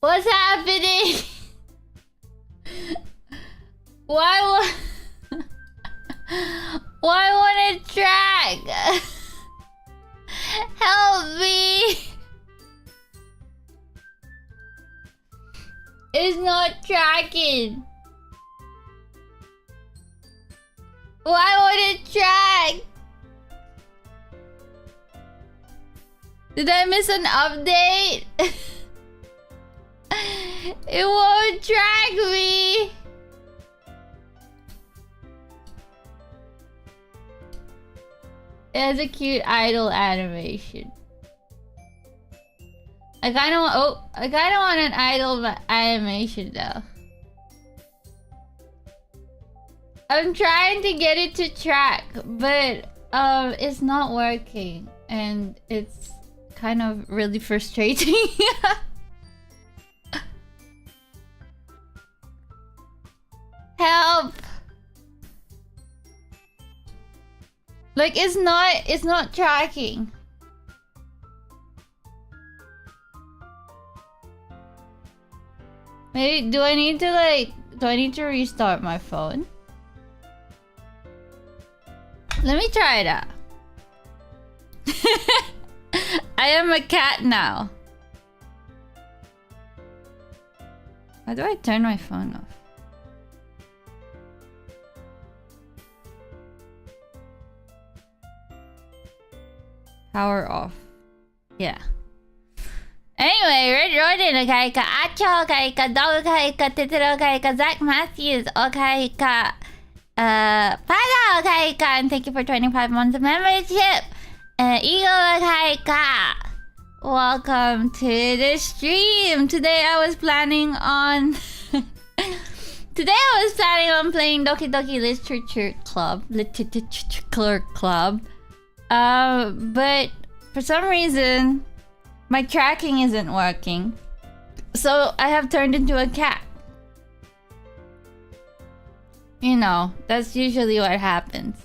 What's happening? Why won't it track? Help me! It's not tracking. Why won't it track? Did I miss an update? It won't track me. It has a cute idle animation. I kinda want an idle animation though. I'm trying to get it to track, but it's not working, and it's kind of really frustrating. Help! Like it's not tracking. Maybe do I need to restart my phone? Let me try it out. I am a cat now. How do I turn my phone off? Power off. Yeah. Anyway, Red Rodin, OKAEREKA, Acho, OKAEREKA, Dog, OKAEREKA, Tetero, OKAEREKA, Zach Matthews, OKAEREKA, Pada, OKAEREKA, and thank you for 25 months of membership. Eagle, OKAEREKA. Welcome to the stream. Today I was planning on playing Doki Doki Literature Club. But for some reason my tracking isn't working. So I have turned into a cat. You know, that's usually what happens.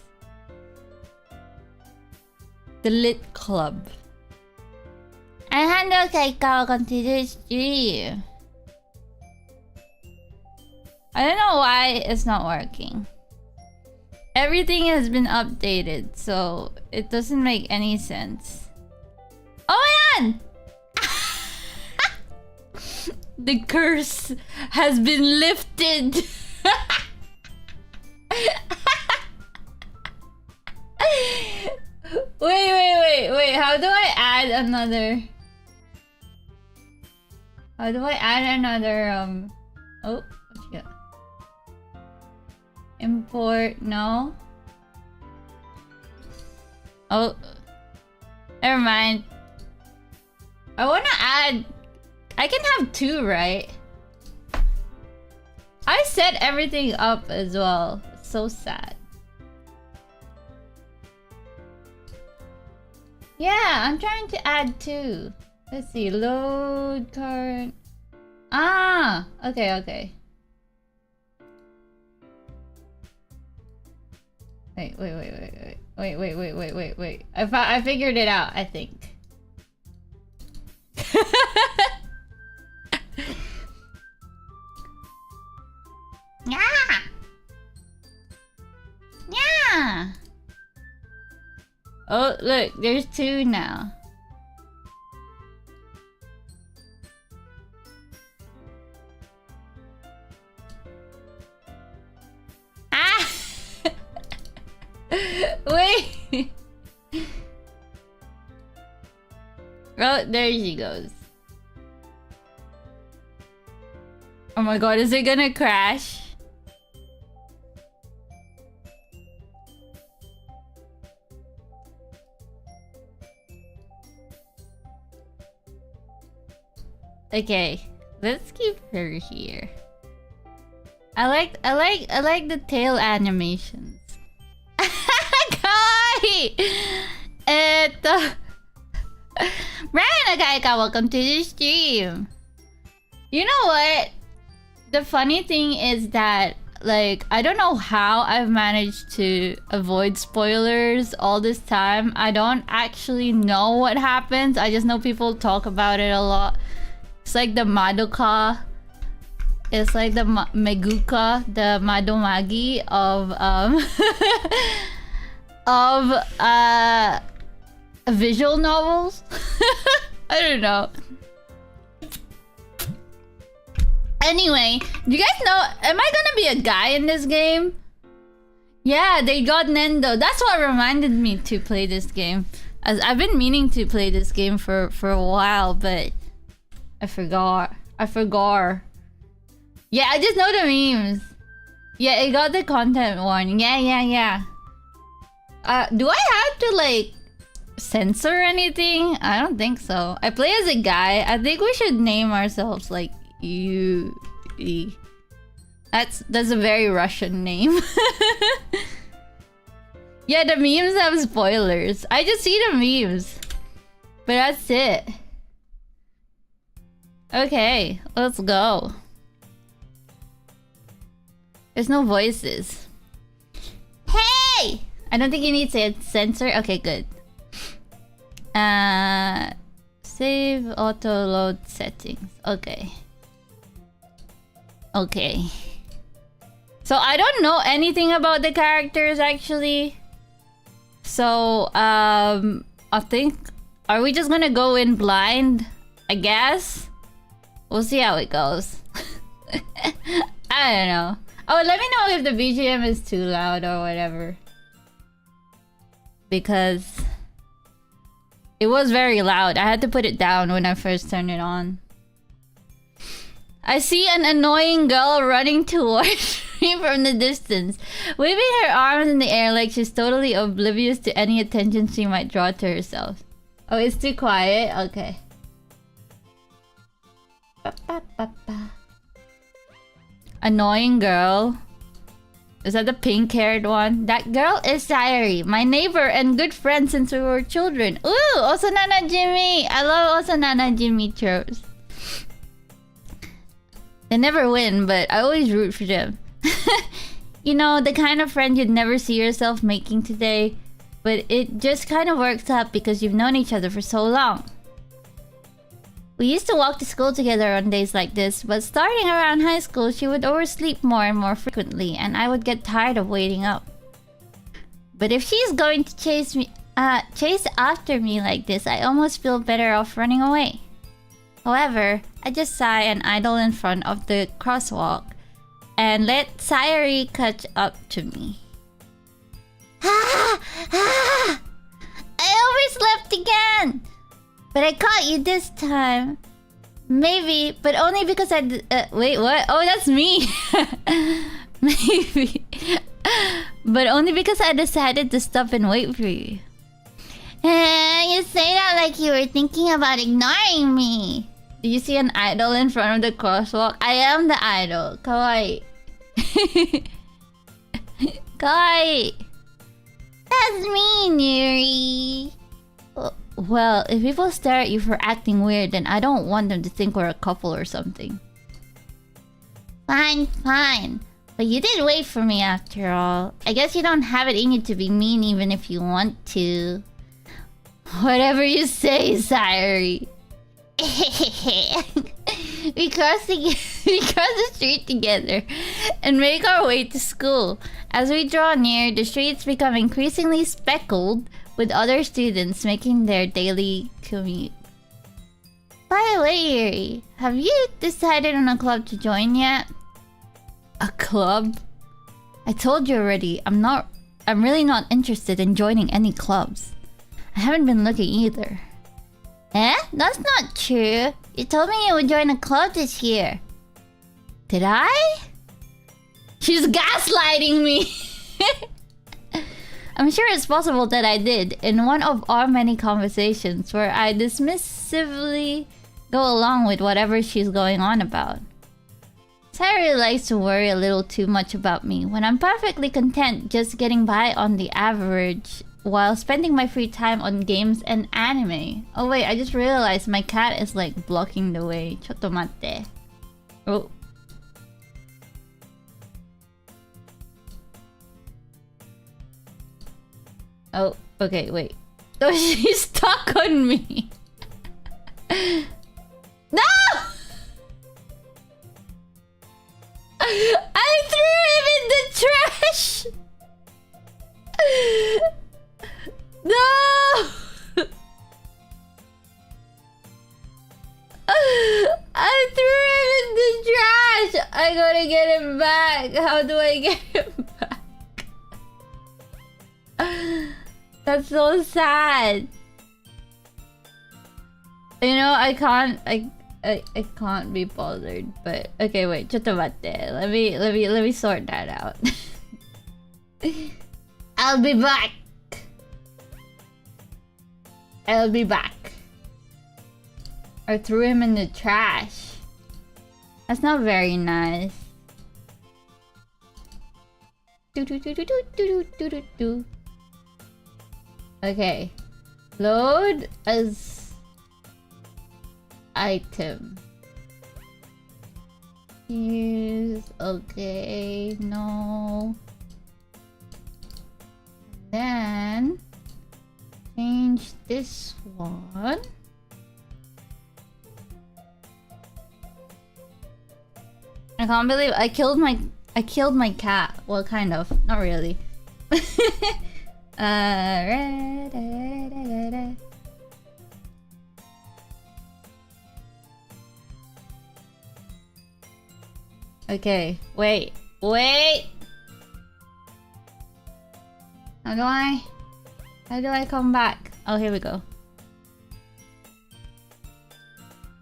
The Lit Club. And OKAEREKA, welcome to the stream. I don't know why it's not working. Everything has been updated, so it doesn't make any sense. Oh my god! The curse has been lifted. Wait. How do I add another? Oh, what you got? Import, no. Oh, never mind. I wanna add. I can have two, right? I set everything up as well. It's so sad. Yeah, I'm trying to add two. Let's see. Load current. Ah, okay. Wait. I figured it out, I think. Yeah. Oh, look, there's two now. Wait. Oh, there she goes. Oh my god, is it gonna crash? Okay, let's keep her here. I like the tail animations. Kawaii! Brian OKAEREKA, welcome to the stream. You know what? The funny thing is that, like, I don't know how I've managed to avoid spoilers all this time. I don't actually know what happens. I just know people talk about it a lot. It's like the Madoka. It's like the Meguka, the Madomagi of of visual novels. I don't know. Anyway, do you guys know? Am I gonna be a guy in this game? Yeah, they got Nendo. That's what reminded me to play this game. As I've been meaning to play this game for a while, but I forgot. Yeah, I just know the memes. Yeah, it got the content warning. Yeah. Do I have to like censor anything? I don't think so. I play as a guy. I think we should name ourselves like Yuri. That's a very Russian name. Yeah, the memes have spoilers. I just see the memes. But that's it. Okay, let's go. There's no voices. Hey! I don't think you need to censor. Okay, good. Save auto load settings. Okay. So I don't know anything about the characters actually. So I think, are we just gonna go in blind? I guess. We'll see how it goes. I don't know. Oh, let me know if the BGM is too loud or whatever. Because it was very loud. I had to put it down when I first turned it on. I see an annoying girl running towards me from the distance, waving her arms in the air like she's totally oblivious to any attention she might draw to herself. Oh, it's too quiet? Okay. Annoying girl. Is that the pink-haired one? That girl is Sayuri, my neighbor and good friend since we were children. Ooh, Osanana Jimmy! I love Osanana Jimmy tropes. They never win, but I always root for them. You know, the kind of friend you'd never see yourself making today, but it just kind of works out because you've known each other for so long. We used to walk to school together on days like this, but starting around high school, she would oversleep more and more frequently, and I would get tired of waiting up. But if she's going to chase after me like this, I almost feel better off running away. However, I just sigh and idle in front of the crosswalk and let Sayuri catch up to me. I overslept again! But I caught you this time. Maybe, but only because I... wait, what? Oh, that's me! Maybe. But only because I decided to stop and wait for you. You say that like you were thinking about ignoring me. Do you see an idol in front of the crosswalk? I am the idol. Kawaii. Kawaii. That's mean, Yuri. Well, if people stare at you for acting weird, then I don't want them to think we're a couple or something. Fine. But you did wait for me after all. I guess you don't have it in you to be mean even if you want to. Whatever you say, Sayuri. We cross the street together and make our way to school. As we draw near, the streets become increasingly speckled with other students making their daily commute. By the way, Yuri, have you decided on a club to join yet? A club? I told you already, I'm really not interested in joining any clubs. I haven't been looking either. Eh? That's not true. You told me you would join a club this year. Did I? She's gaslighting me! I'm sure it's possible that I did, in one of our many conversations where I dismissively go along with whatever she's going on about. Sayuri likes to worry a little too much about me when I'm perfectly content just getting by on the average while spending my free time on games and anime. Oh wait, I just realized my cat is like blocking the way. Chotto matte. Oh. Oh, okay, wait. Oh, she's stuck on me. No! trash! No! I threw him in the trash! I gotta get him back. How do I get him back? That's so sad. You know, I can't be bothered, but okay, wait, ちょっと待って. Let me sort that out. I'll be back. I'll be back. I threw him in the trash. That's not very nice. Okay. Load as item. Use. Okay. No. Then change this one. I can't believe I killed my cat. Well, kind of. Not really. Okay, wait. How do I come back? Oh, here we go.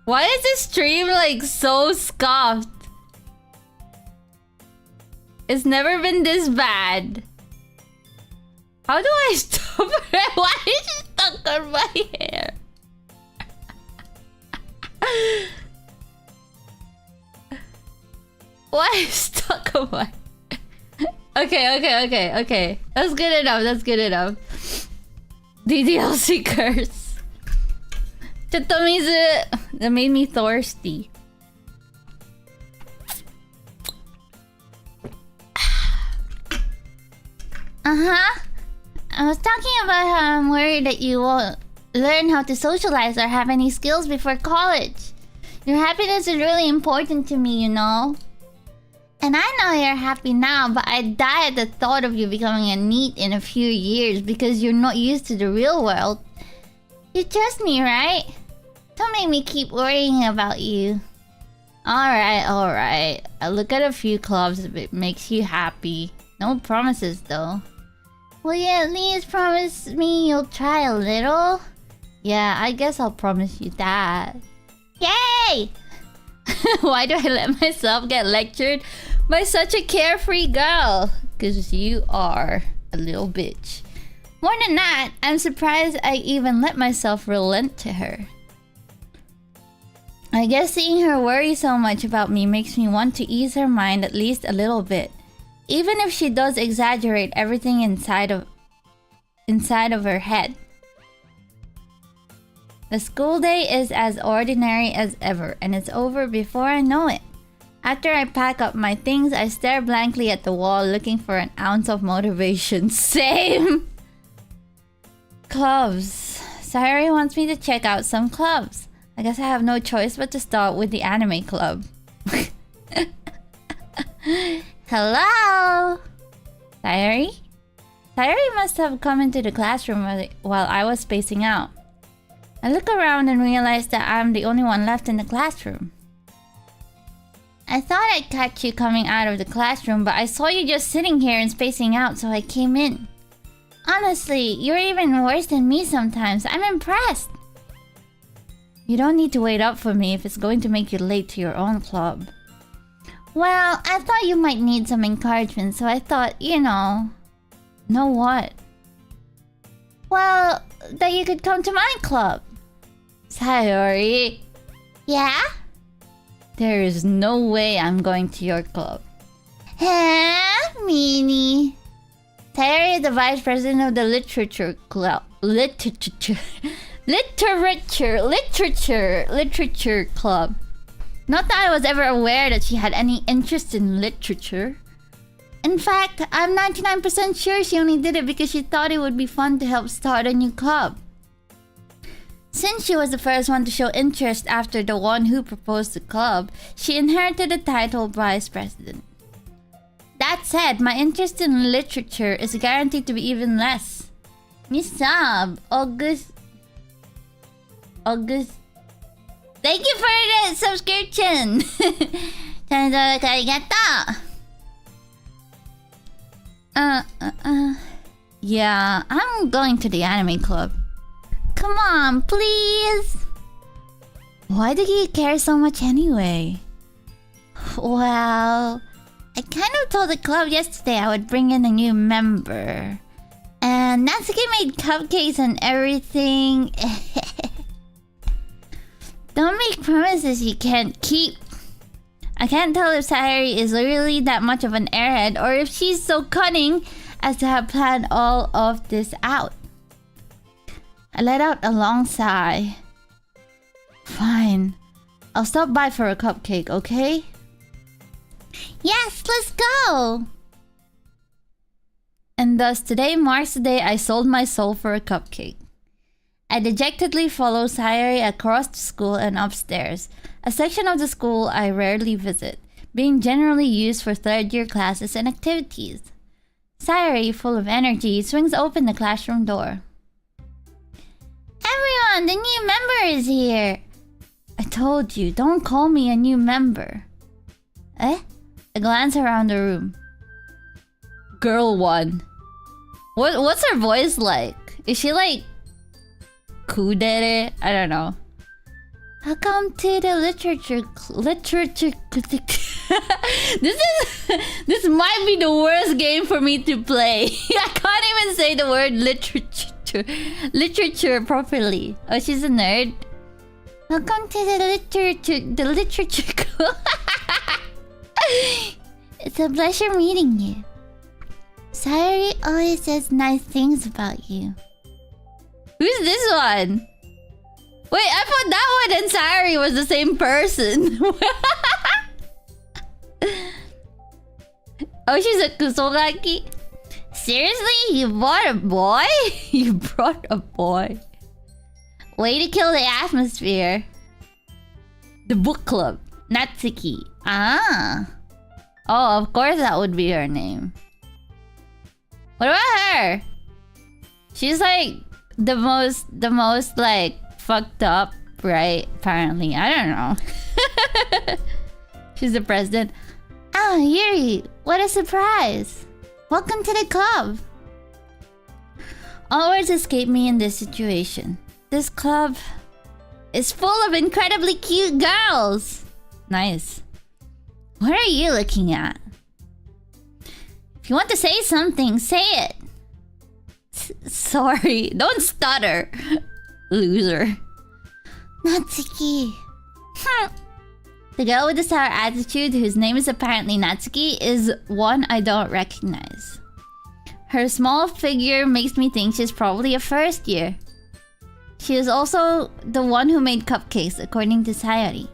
Why is this stream like so scuffed? It's never been this bad. How do I stop it? Why is it stuck on my hair? Why is it stuck on my... Okay. That's good enough. DDLC curse. ちょっと水 That made me thirsty. I was talking about how I'm worried that you won't learn how to socialize or have any skills before college. Your happiness is really important to me, you know? And I know you're happy now, but I die at the thought of you becoming a NEET in a few years because you're not used to the real world. You trust me, right? Don't make me keep worrying about you. Alright. I'll look at a few clubs if it makes you happy. No promises, though. Will you at least promise me you'll try a little? Yeah, I guess I'll promise you that. Yay! Why do I let myself get lectured by such a carefree girl? Because you are a little bitch. More than that, I'm surprised I even let myself relent to her. I guess seeing her worry so much about me makes me want to ease her mind at least a little bit. Even if she does exaggerate everything inside of her head. The school day is as ordinary as ever, and it's over before I know it. After I pack up my things, I stare blankly at the wall looking for an ounce of motivation. Same! Clubs. Sayori wants me to check out some clubs. I guess I have no choice but to start with the anime club. Hello? Sayori? Sayori must have come into the classroom while I was spacing out. I look around and realize that I'm the only one left in the classroom. I thought I'd catch you coming out of the classroom, but I saw you just sitting here and spacing out, so I came in. Honestly, you're even worse than me sometimes. I'm impressed. You don't need to wait up for me if it's going to make you late to your own club. Well, I thought you might need some encouragement, so I thought, you know... Know what? Well, that you could come to my club. Sayori. Yeah? There is no way I'm going to your club. Huh? Meanie. Sayori is the vice president of the literature club. Literature club. Not that I was ever aware that she had any interest in literature. In fact, I'm 99% sure she only did it because she thought it would be fun to help start a new club. Since she was the first one to show interest after the one who proposed the club, she inherited the title vice president. That's said, my interest in literature is guaranteed to be even less. You sub, August. Thank you for the subscription. Yeah, I'm going to the anime club. Come on, please. Why do you care so much anyway? Well, I kind of told the club yesterday I would bring in a new member. And Natsuki made cupcakes and everything. Don't make promises you can't keep. I can't tell if Sayuri is really that much of an airhead or if she's so cunning as to have planned all of this out. I let out a long sigh. Fine. I'll stop by for a cupcake, okay? Yes, let's go! And thus today marks the day I sold my soul for a cupcake. I dejectedly follow Sayuri across the school and upstairs, a section of the school I rarely visit, being generally used for third-year classes and activities. Sayuri, full of energy, swings open the classroom door. Everyone, the new member is here! I told you, don't call me a new member. Eh? I glance around the room. Girl 1. What's her voice like? Is she like... Kudere? I don't know. Welcome to the literature... This might be the worst game for me to play. I can't even say the word literature properly. Oh, she's a nerd. Welcome to the literature club. It's a pleasure meeting you. Sayuri always says nice things about you. Who's this one? Wait, I thought that one and Sayuri was the same person. Oh, she's a Kusogaki? Seriously? You brought a boy? You brought a boy. Way to kill the atmosphere. The book club. Natsuki. Ah. Oh, of course that would be her name. What about her? She's like the most like fucked up, right? Apparently. I don't know. She's the president. Ah, Yuri, what a surprise. Welcome to the club. All words escape me in this situation. This club is full of incredibly cute girls. Nice. What are you looking at? If you want to say something, say it. Sorry, don't stutter. Loser. Natsuki. The girl with the sour attitude, whose name is apparently Natsuki, is one I don't recognize. Her small figure makes me think she's probably a first year. She is also the one who made cupcakes, according to Sayuri.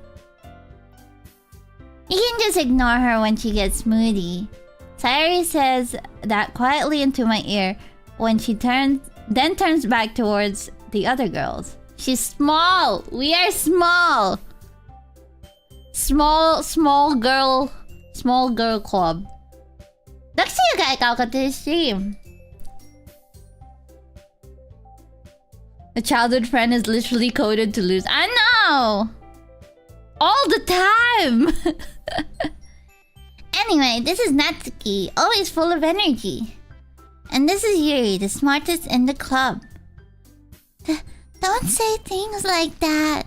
You can just ignore her when she gets moody. Sayuri says that quietly into my ear when she turns back towards the other girls. She's small! We are small! Small girl club. A childhood friend is literally coded to lose. I know! All the time! Anyway, this is Natsuki, always full of energy. And this is Yuri, the smartest in the club. Don't say things like that.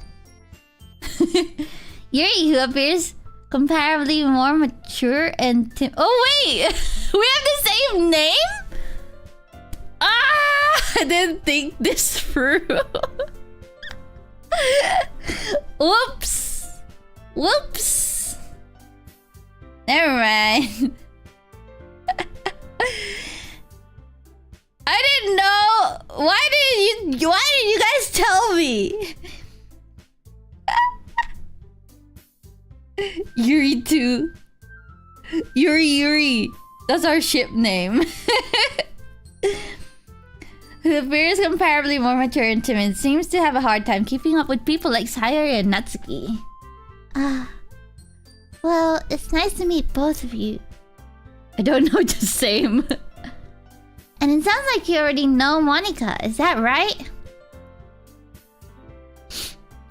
Yuri, who appears comparably more mature and oh wait! We have the same name? Ah! I didn't think this through. Whoops! Never mind. I didn't know. Why did you guys tell me? Yuri 2. Yuri. That's our ship name. Who appears comparably more mature and timid, seems to have a hard time keeping up with people like Sayuri and Natsuki. Well, it's nice to meet both of you. I don't know the same. And it sounds like you already know Monica, is that right?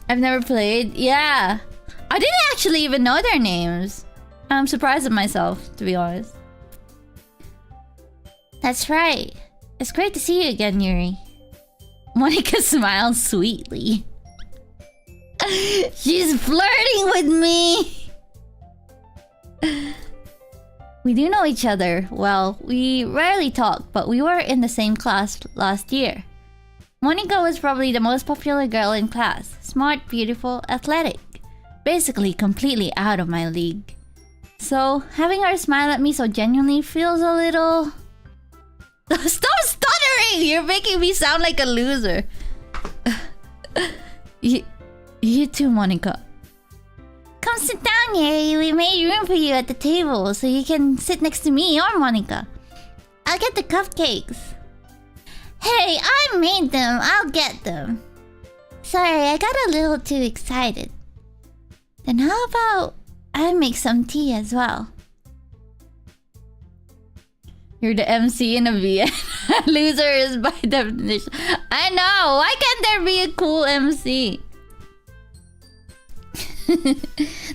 I've never played. Yeah. I didn't actually even know their names. I'm surprised at myself, to be honest. That's right. It's great to see you again, Yuri. Monica smiles sweetly. She's flirting with me! We do know each other. Well, we rarely talk, but we were in the same class last year. Monica was probably the most popular girl in class. Smart, beautiful, athletic. Basically completely out of my league. So, having her smile at me so genuinely feels a little... Stop stuttering! You're making me sound like a loser. You too, Monica. Come sit down, Yuri. We made room for you at the table so you can sit next to me or Monica. I'll get the cupcakes. Hey, I made them. I'll get them. Sorry, I got a little too excited. Then how about I make some tea as well? You're the MC in a VN. Loser is by definition. I know. Why can't there be a cool MC?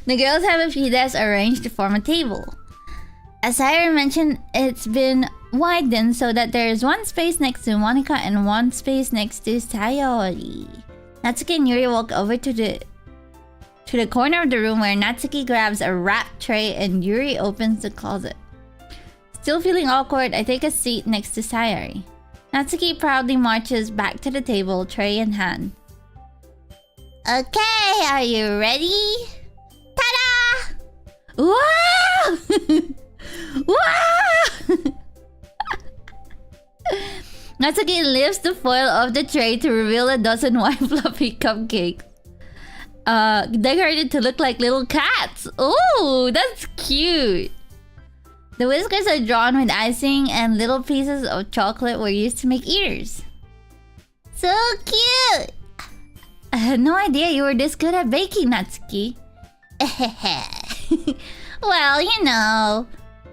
The girls have a few desks arranged to form a table. As I mentioned, it's been widened so that there is one space next to Monica and one space next to Sayori. Natsuki and Yuri walk over to the corner of the room where Natsuki grabs a wrap tray and Yuri opens the closet. Still feeling awkward, I take a seat next to Sayori. Natsuki proudly marches back to the table, tray in hand. Okay, are you ready? Ta-da! Wow! Wow! Natsuki lifts the foil of the tray to reveal a dozen white fluffy cupcakes. Decorated to look like little cats. Ooh, that's cute. The whiskers are drawn with icing and little pieces of chocolate were used to make ears. So cute! I had no idea you were this good at baking, Natsuki. Well, you know.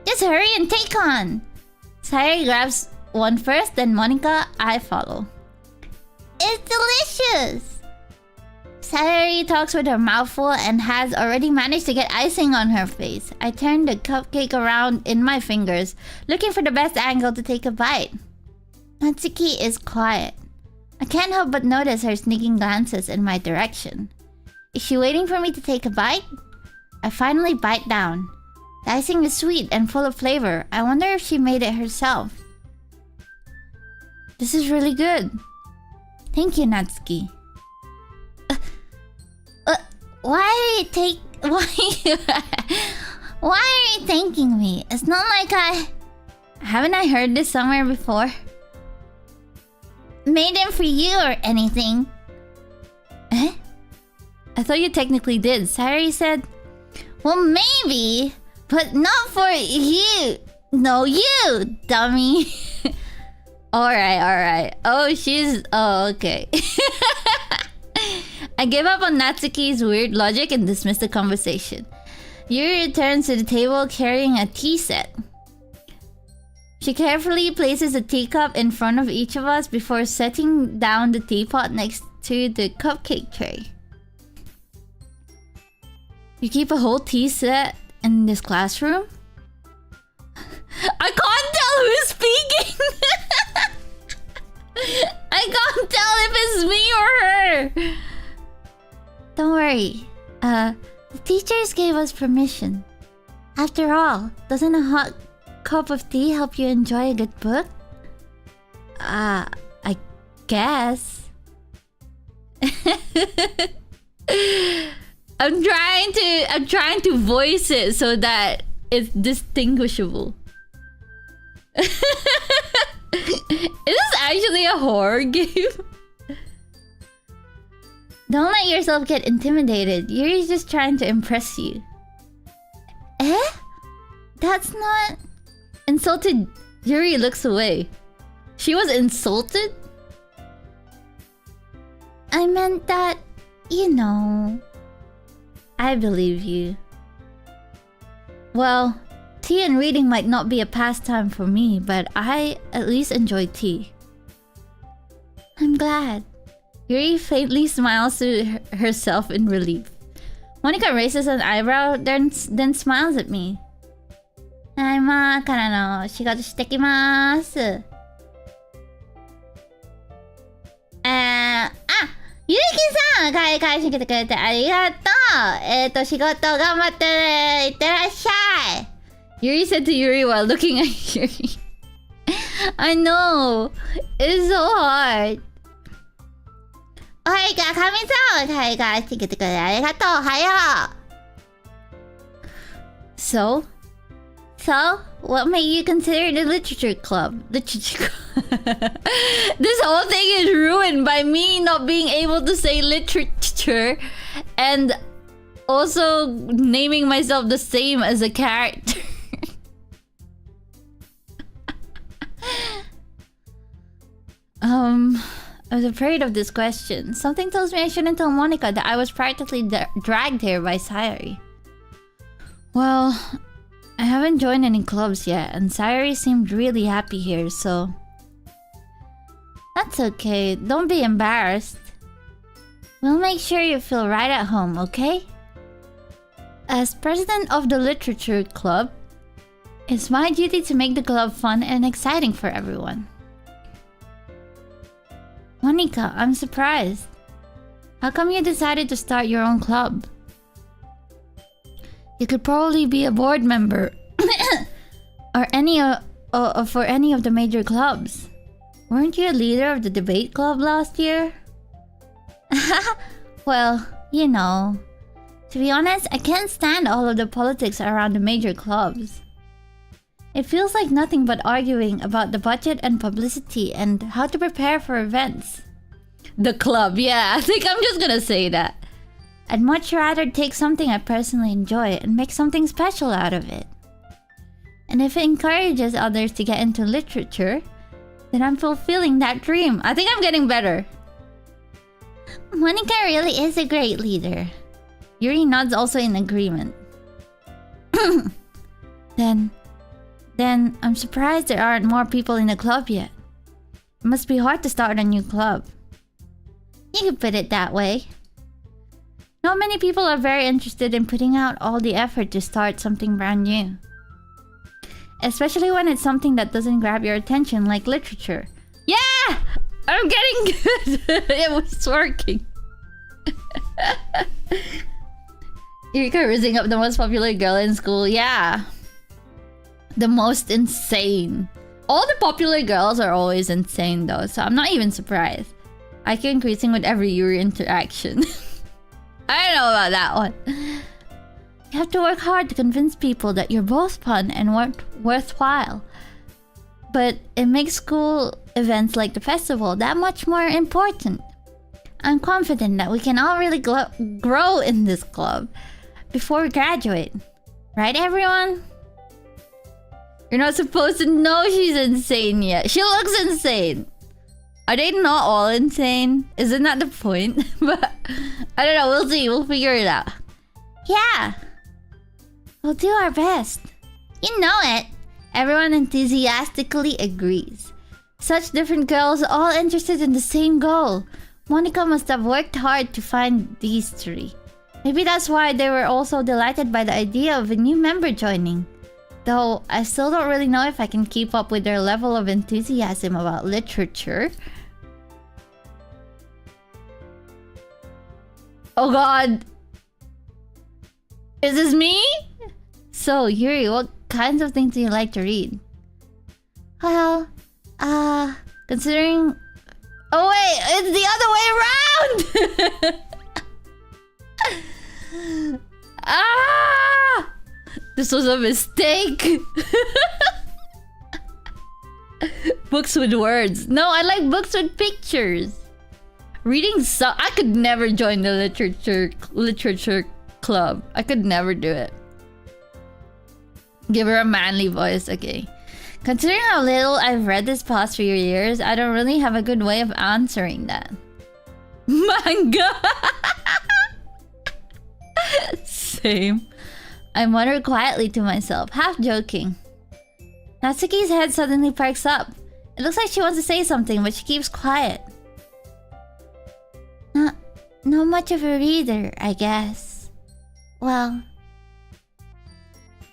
Just hurry and take on. Sayori grabs one first, then Monica, I follow. It's delicious! Sayori talks with her mouth full and has already managed to get icing on her face. I turn the cupcake around in my fingers, looking for the best angle to take a bite. Natsuki is quiet. I can't help but notice her sneaking glances in my direction. Is she waiting for me to take a bite? I finally bite down. The icing is sweet and full of flavor. I wonder if she made it herself. This is really good. Thank you, Natsuki. Why are you thanking me? It's not like haven't I heard this somewhere before? Made them for you or anything. Eh? I thought you technically did. Sayori said, well, maybe, but not for you. No, you, dummy. Alright. Oh, okay. I give up on Natsuki's weird logic and dismiss the conversation. Yuri returns to the table carrying a tea set. She carefully places a teacup in front of each of us before setting down the teapot next to the cupcake tray. You keep a whole tea set in this classroom? I can't tell who's speaking! I can't tell if it's me or her! Don't worry. The teachers gave us permission. After all, doesn't a hot cup of tea help you enjoy a good book? I guess. I'm trying to voice it so that it's distinguishable. Is this actually a horror game? Don't let yourself get intimidated. Yuri's just trying to impress you. Eh? That's not... Insulted. Yuri looks away. She was insulted? I meant that, you know... I believe you. Well, tea and reading might not be a pastime for me, but I at least enjoy tea. I'm glad. Yuri faintly smiles to herself in relief. Monica raises an eyebrow, then smiles at me. 今からの仕事してきます。ゆうきさん、会社来てくれてありがとう。仕事頑張ってね。いってらっしゃい。Yuri said to Yuri while looking at Yuri. I know. It's so hard. おはいか、神さん、会社来てくれてありがとう。おはよう。So, what made you consider the literature club? This whole thing is ruined by me not being able to say literature and also naming myself the same as a character. I was afraid of this question. Something tells me I shouldn't tell Monica that I was practically dragged here by Sayuri. Well, I haven't joined any clubs yet, and Sayuri seemed really happy here, so... That's okay, don't be embarrassed. We'll make sure you feel right at home, okay? As president of the literature club, it's my duty to make the club fun and exciting for everyone. Monica, I'm surprised. How come you decided to start your own club? You could probably be a board member or for any of the major clubs. Weren't you a leader of the debate club last year? Well, you know. To be honest, I can't stand all of the politics around the major clubs. It feels like nothing but arguing about the budget and publicity and how to prepare for events. The club, yeah, I think I'm just gonna say that. I'd much rather take something I personally enjoy and make something special out of it. And if it encourages others to get into literature, then I'm fulfilling that dream. I think I'm getting better. Monica really is a great leader. Yuri nods also in agreement. Then I'm surprised there aren't more people in the club yet. It must be hard to start a new club. You could put it that way. Not many people are very interested in putting out all the effort to start something brand new. Especially when it's something that doesn't grab your attention like literature. Yeah! I'm getting good! It was working. Eureka raising up the most popular girl in school. Yeah. The most insane. All the popular girls are always insane though, so I'm not even surprised. IQ increasing with every Yuri interaction. I don't know about that one. You have to work hard to convince people that you're both fun and worthwhile. But it makes school events like the festival that much more important. I'm confident that we can all really grow in this club before we graduate. Right, everyone? You're not supposed to know she's insane yet. She looks insane. Are they not all insane? Isn't that the point? But I don't know. We'll see. We'll figure it out. Yeah. We'll do our best. You know it. Everyone enthusiastically agrees. Such different girls all interested in the same goal. Monica must have worked hard to find these three. Maybe that's why they were also delighted by the idea of a new member joining. Though I still don't really know if I can keep up with their level of enthusiasm about literature. Oh god! Is this me? So, Yuri, what kinds of things do you like to read? Well, considering... Oh wait, it's the other way around! This was a mistake! Books with words. No, I like books with pictures. Reading I could never join the literature club. I could never do it. Give her a manly voice, okay. Considering how little I've read this past few years, I don't really have a good way of answering that. Manga! Same. I mutter quietly to myself, half joking. Natsuki's head suddenly perks up. It looks like she wants to say something, but she keeps quiet. Not much of a reader, I guess. Well,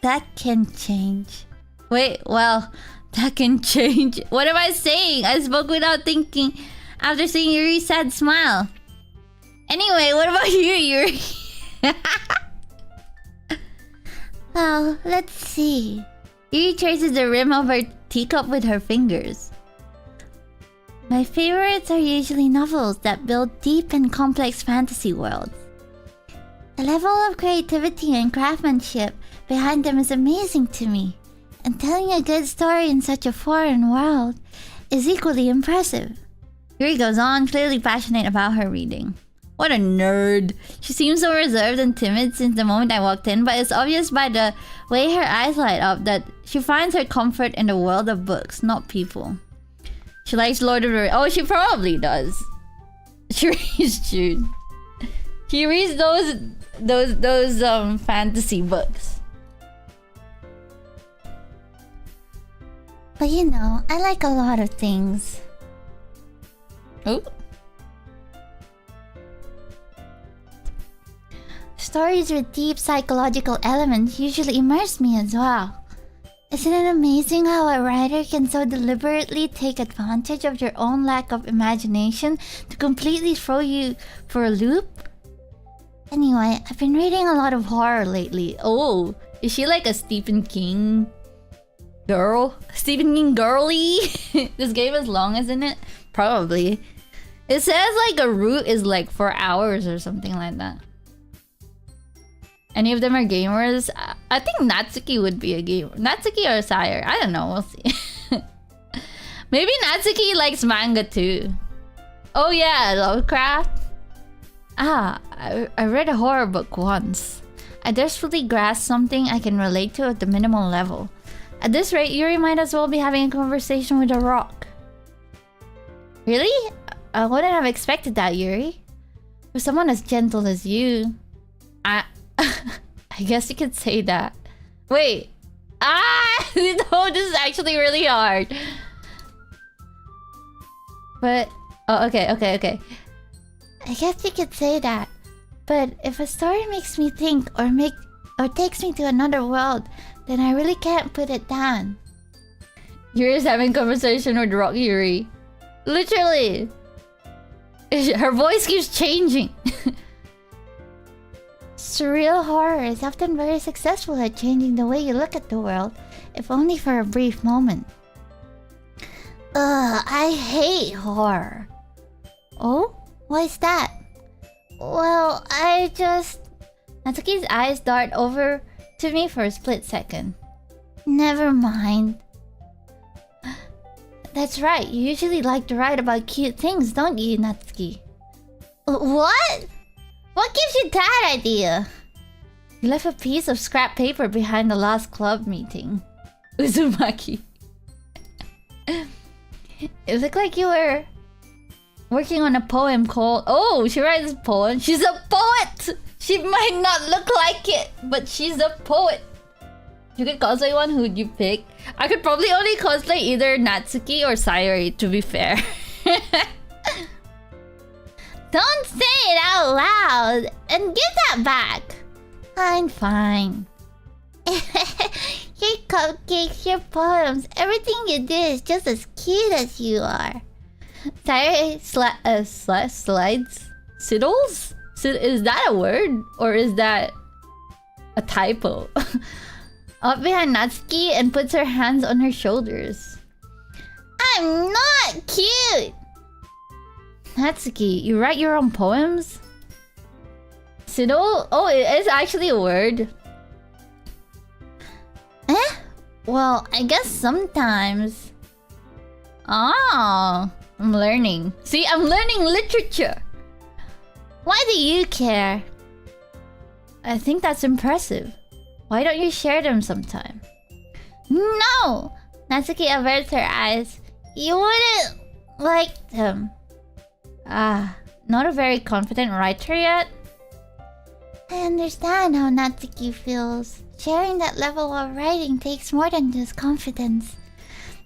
that can change. Wait, well, that can change. What am I saying? I spoke without thinking after seeing Yuri's sad smile. Anyway, what about you, Yuri? Well, let's see. Yuri traces the rim of her teacup with her fingers. My favorites are usually novels that build deep and complex fantasy worlds. The level of creativity and craftsmanship behind them is amazing to me, and telling a good story in such a foreign world is equally impressive. Yuri goes on, clearly passionate about her reading. What a nerd. She seems so reserved and timid since the moment I walked in, but it's obvious by the way her eyes light up that she finds her comfort in the world of books, not people. She likes Lord of the Rings. Oh, she probably does. She reads June. She reads those fantasy books. But you know, I like a lot of things. Oh. Stories with deep psychological elements usually immerse me as well. Isn't it amazing how a writer can so deliberately take advantage of your own lack of imagination to completely throw you for a loop? Anyway, I've been reading a lot of horror lately. Oh, is she like a Stephen King girl? Stephen King girly? This game is long, isn't it? Probably. It says like a route is like 4 hours or something like that. Any of them are gamers? I think Natsuki would be a gamer. Natsuki or Sire? I don't know. We'll see. Maybe Natsuki likes manga too. Oh yeah, Lovecraft. I read a horror book once. I desperately grasped something I can relate to at the minimal level. At this rate, Yuri might as well be having a conversation with a rock. Really? I wouldn't have expected that, Yuri. For someone as gentle as you, I guess you could say that. Wait. No, this is actually really hard. But okay. I guess you could say that. But if a story makes me think or takes me to another world, then I really can't put it down. Yuri's having conversation with Rock Yuri. Literally. Her voice keeps changing. Surreal horror is often very successful at changing the way you look at the world, if only for a brief moment. I hate horror. Oh? Why is that? Well, Natsuki's eyes dart over to me for a split second. Never mind. That's right, you usually like to write about cute things, don't you, Natsuki? What? What gives you that idea? You left a piece of scrap paper behind the last club meeting. Uzumaki. It looked like you were working on a poem called... Oh, she writes poems. She's a poet! She might not look like it, but she's a poet. You could cosplay one, who would you pick? I could probably only cosplay either Natsuki or Sayori, to be fair. Don't say it out loud! And give that back! Fine. Your cupcakes, your poems, everything you do is just as cute as you are. Sayori slides? Siddles? Is that a word? Or is that a typo? Up behind Natsuki and puts her hands on her shoulders. I'm not cute! Natsuki, you write your own poems? Siddle? Oh, it is actually a word. Well, I guess sometimes. Oh, I'm learning. See, I'm learning literature. Why do you care? I think that's impressive. Why don't you share them sometime? No! Natsuki averts her eyes. You wouldn't like them. Not a very confident writer yet? I understand how Natsuki feels. Sharing that level of writing takes more than just confidence.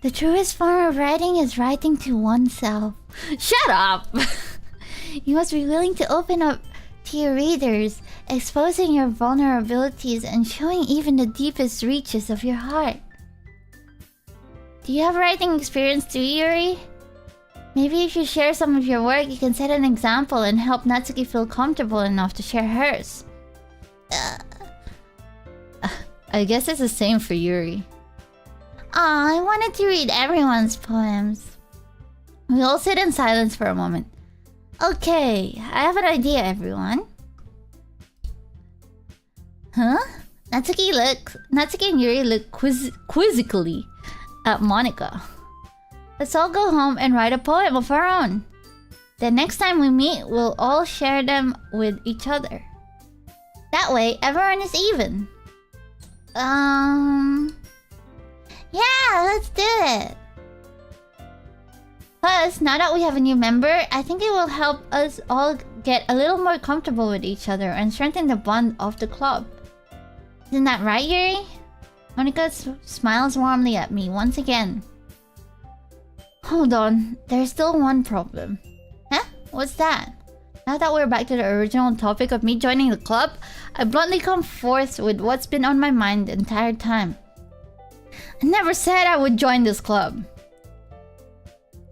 The truest form of writing is writing to oneself. Shut up! You must be willing to open up to your readers, exposing your vulnerabilities and showing even the deepest reaches of your heart. Do you have writing experience too, Yuri? Maybe if you share some of your work, you can set an example and help Natsuki feel comfortable enough to share hers. I guess it's the same for Yuri. Aw, I wanted to read everyone's poems. We all sit in silence for a moment. Okay, I have an idea, everyone. Huh? Natsuki and Yuri look quizzically at Monica. Let's all go home and write a poem of our own. Then next time we meet, we'll all share them with each other. That way, everyone is even. Yeah, let's do it. Plus, now that we have a new member, I think it will help us all get a little more comfortable with each other and strengthen the bond of the club. Isn't that right, Yuri? Monica smiles warmly at me once again. Hold on, there's still one problem. Huh? What's that? Now that we're back to the original topic of me joining the club, I bluntly come forth with what's been on my mind the entire time. I never said I would join this club.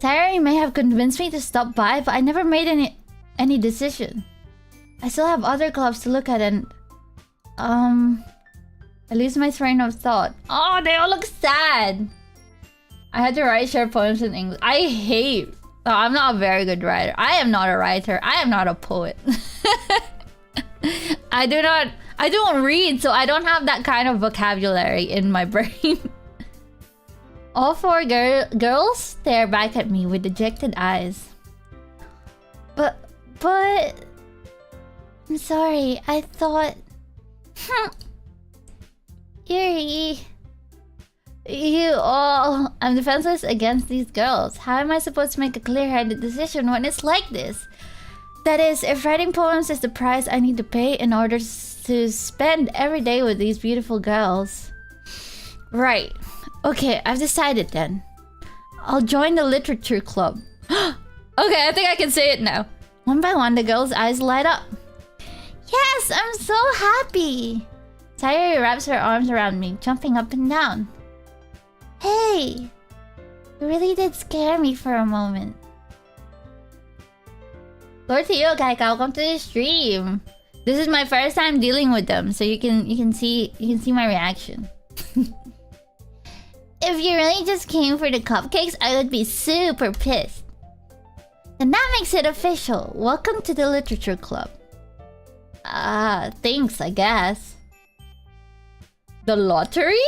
Sayori may have convinced me to stop by, but I never made any decision. I still have other clubs to look at and... I lose my train of thought. Oh, they all look sad! I had to write short poems in English. I hate... Oh, I'm not a very good writer. I am not a writer. I am not a poet. I don't read, so I don't have that kind of vocabulary in my brain. All four girls stare back at me with dejected eyes. But... I'm sorry, I thought... Yuri... You all... I'm defenseless against these girls. How am I supposed to make a clear-headed decision when it's like this? That is, if writing poems is the price I need to pay in order to spend every day with these beautiful girls. Right. Okay, I've decided then. I'll join the literature club. Okay, I think I can say it now. One by one, the girls' eyes light up. Yes, I'm so happy! Sayori wraps her arms around me, jumping up and down. Hey! You really did scare me for a moment. Lord Theo, Kaika, welcome to the stream. This is my first time dealing with them, so you can see my reaction. If you really just came for the cupcakes, I would be super pissed. And that makes it official. Welcome to the literature club. Thanks, I guess. The lottery?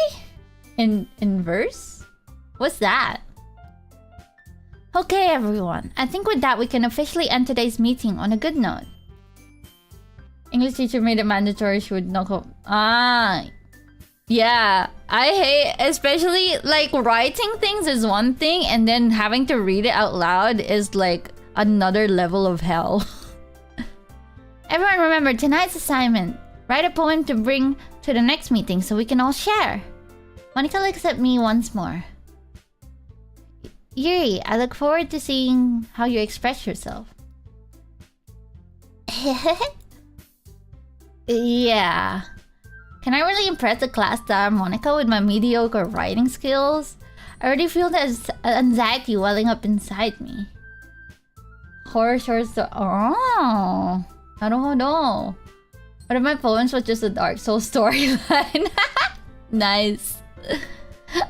In verse? What's that? Okay, everyone. I think with that, we can officially end today's meeting on a good note. English teacher made it mandatory she would not go... Yeah. I hate... Especially, like, writing things is one thing, and then having to read it out loud is, like, another level of hell. Everyone remember tonight's assignment. Write a poem to bring to the next meeting so we can all share. Monica looks at me once more. Yuri, I look forward to seeing how you express yourself. Yeah. Can I really impress the class star Monica with my mediocre writing skills? I already feel the anxiety welling up inside me. Horror short story. Oh, naruhodo. What if my poems was just a Dark Souls storyline? Nice.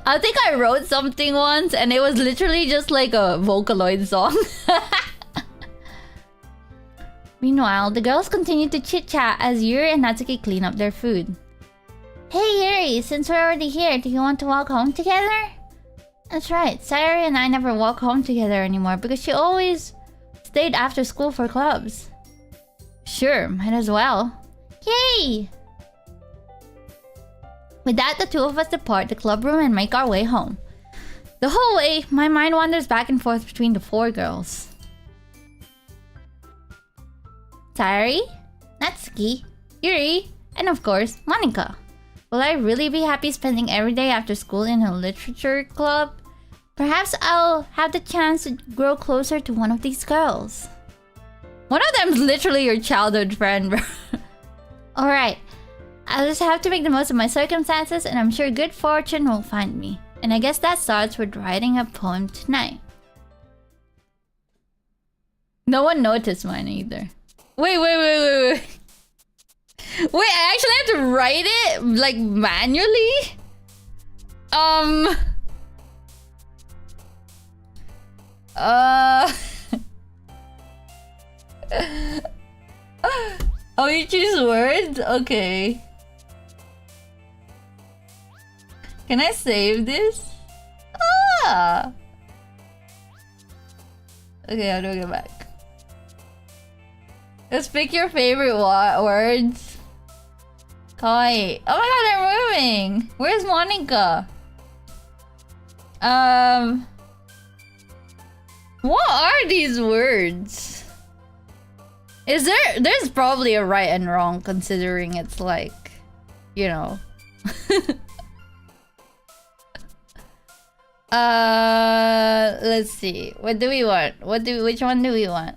I think I wrote something once and it was literally just like a Vocaloid song. Meanwhile, the girls continue to chit-chat as Yuri and Natsuki clean up their food. Hey Yuri, since we're already here, do you want to walk home together? That's right, Sayori and I never walk home together anymore because she always stayed after school for clubs. Sure, might as well. Yay! With that, the two of us depart the club room and make our way home. The whole way, my mind wanders back and forth between the four girls. Sayori, Natsuki, Yuri, and of course, Monica. Will I really be happy spending every day after school in a literature club? Perhaps I'll have the chance to grow closer to one of these girls. One of them's literally your childhood friend, bro. Alright. I'll just have to make the most of my circumstances, and I'm sure good fortune will find me. And I guess that starts with writing a poem tonight. No one noticed mine either. Wait. Wait, I actually have to write it, like, manually? Oh, you choose words? Okay. Can I save this? Ah! Okay, how do I get back? Let's pick your favorite words. Kawaii. Oh my god, they're moving! Where's Monica? What are these words? There's probably a right and wrong considering it's like, you know. Let's see. What do we want? Which one do we want?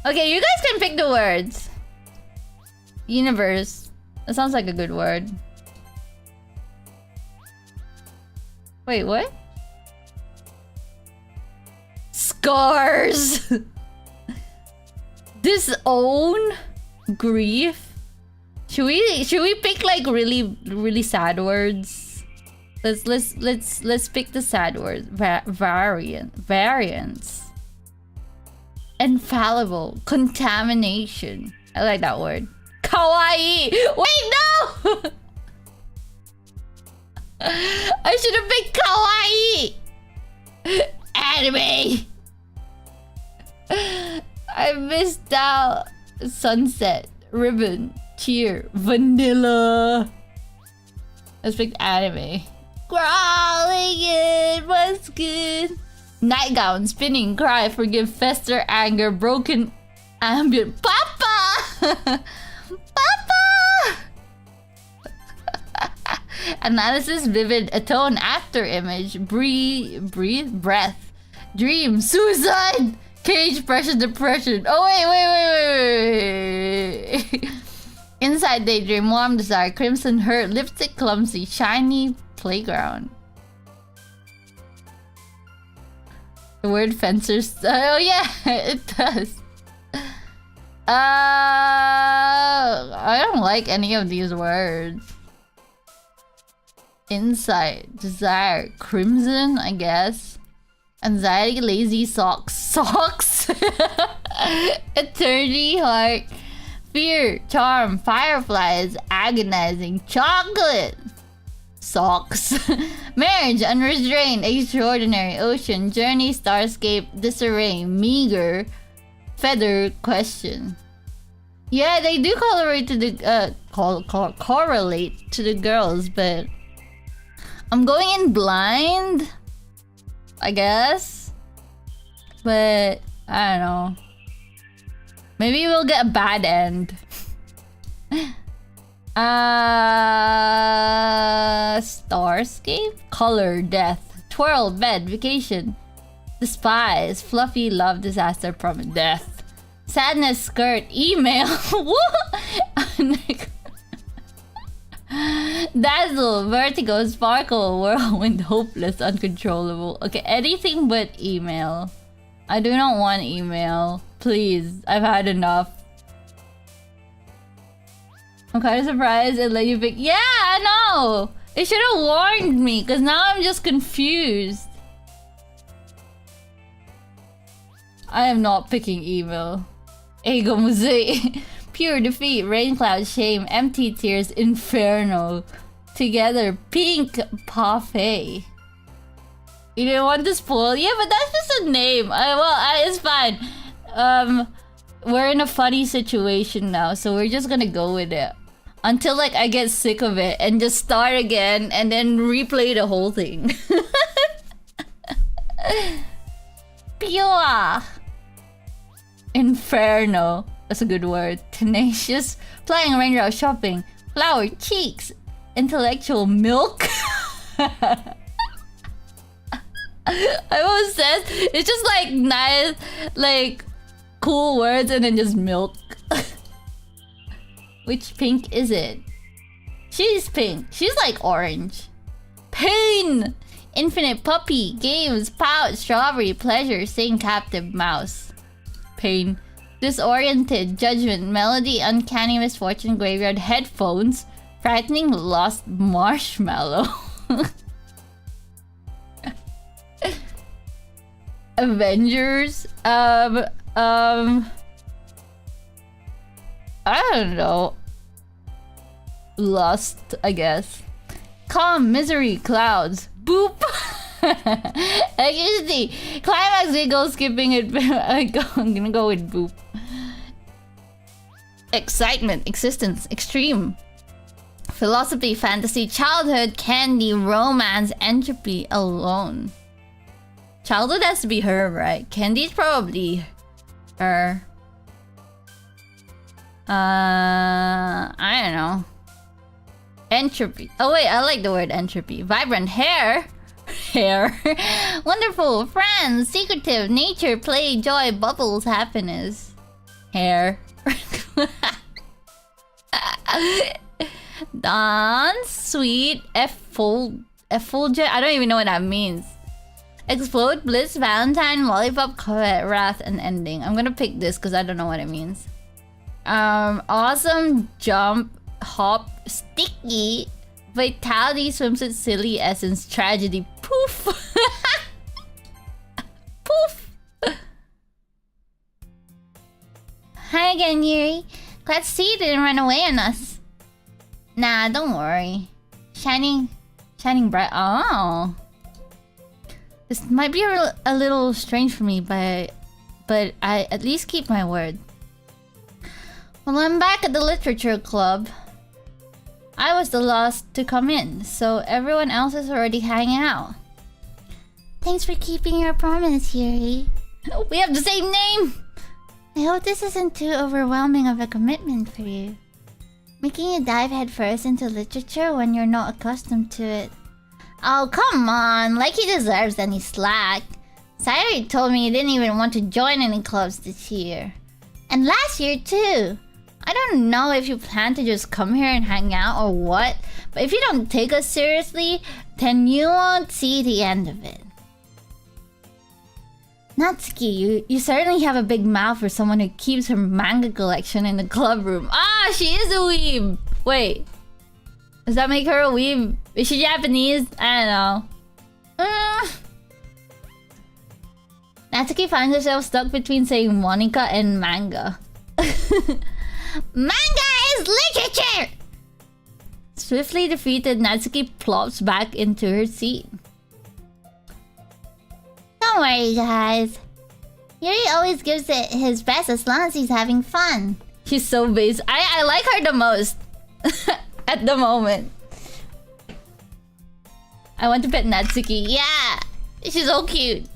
Okay, you guys can pick the words. Universe. That sounds like a good word. Wait, what? Scars. Disown. Grief. Should we pick like really sad words? Let's pick the sad words. Variance. Infallible. Contamination. I like that word. Kawaii. Wait, no. I should have picked kawaii. Anime. I missed out. Sunset. Ribbon. Cheer. Vanilla. Let's pick anime. Crawling in. What's good? Nightgown. Spinning. Cry. Forgive. Fester. Anger. Broken. Ambient. Papa. Papa. Analysis. Vivid. Atone. After image. Breathe. Breath. Dream. Suicide. Cage. Pressure. Depression. Oh wait. Inside daydream. Warm desire. Crimson hurt. Lipstick. Clumsy. Shiny. Playground. The word fencers. Oh yeah, it does. I don't like any of these words. Insight, desire, crimson, I guess. Anxiety, lazy, socks. Eternity, heart. Fear, charm, fireflies, agonizing, chocolate. Socks. Marriage, unrestrained, extraordinary, ocean, journey, starscape, disarray, meager, feather, question. Yeah, they do correlate to the correlate to the girls, but I'm going in blind, I guess. But I don't know. Maybe we'll get a bad end. Starscape? Color, death. Twirl, bed, vacation. Despise, fluffy, love, disaster, promise, death. Sadness, skirt, email. Dazzle, vertigo, sparkle, whirlwind, hopeless, uncontrollable. Okay, anything but email. I do not want email. Please, I've had enough. I'm kind of surprised it let you pick. Yeah, I know. It should have warned me, because now I'm just confused. I am not picking email. Ego Musei. Pure defeat, rain cloud, shame, empty tears, inferno. Together, pink parfait. You didn't want to spoil? Yeah, but that's just a name. It's fine. We're in a funny situation now, so we're just gonna go with it. Until like I get sick of it and just start again and then replay the whole thing. Pure. Inferno. That's a good word. Tenacious. Flying raindrop, shopping. Flower, cheeks. intellectual milk. I almost said it's just like nice, like cool words and then just milk. Which pink is it? She's pink. She's like orange. Pain! Infinite puppy. Games. Pout. Strawberry. Pleasure. Sing. Captive. Mouse. Pain. Disoriented. Judgment. Melody. Uncanny misfortune. Graveyard. Headphones. Frightening. Lost. Marshmallow. Avengers. I don't know. Lust, I guess. Calm, misery, clouds. Boop. Electricity. Climax, we go skipping it. I'm gonna go with boop. Excitement, existence, extreme. Philosophy, fantasy, childhood, candy, romance, entropy, alone. Childhood has to be her, right? Candy's probably her. I don't know. Entropy. Oh wait, I like the word entropy. Vibrant hair. Hair. Wonderful. Friends. Secretive. Nature. Play. Joy. Bubbles. Happiness. Hair. Dance. Sweet. Effulgent. I don't even know what that means. Explode. Bliss. Valentine. Lollipop. Corvette. Wrath. And ending. I'm gonna pick this because I don't know what it means. Awesome. Jump. Hop. Sticky. Vitality. Swimsuit. Silly. Essence. Tragedy. Poof. Poof. Hi again, Yuri. Glad to see you didn't run away on us. Nah, don't worry. Shining bright. Oh. This might be a little strange for me, but I at least keep my word. Well, I'm back at the literature club. I was the last to come in, so everyone else is already hanging out. Thanks for keeping your promise, Yuri. We have the same name! I hope this isn't too overwhelming of a commitment for you. Making you dive headfirst into literature when you're not accustomed to it. Oh, come on! Like he deserves any slack. Sayuri told me he didn't even want to join any clubs this year. And last year, too. I don't know if you plan to just come here and hang out or what, but if you don't take us seriously, then you won't see the end of it. Natsuki, you certainly have a big mouth for someone who keeps her manga collection in the club room. Ah, she is a weeb! Wait. Does that make her a weeb? Is she Japanese? I don't know. Natsuki finds herself stuck between saying Monica and manga. Manga is literature! Swiftly defeated, Natsuki plops back into her seat. Don't worry, guys. Yuri always gives it his best as long as he's having fun. She's so base. I like her the most. At the moment. I want to pet Natsuki. Yeah! She's so cute.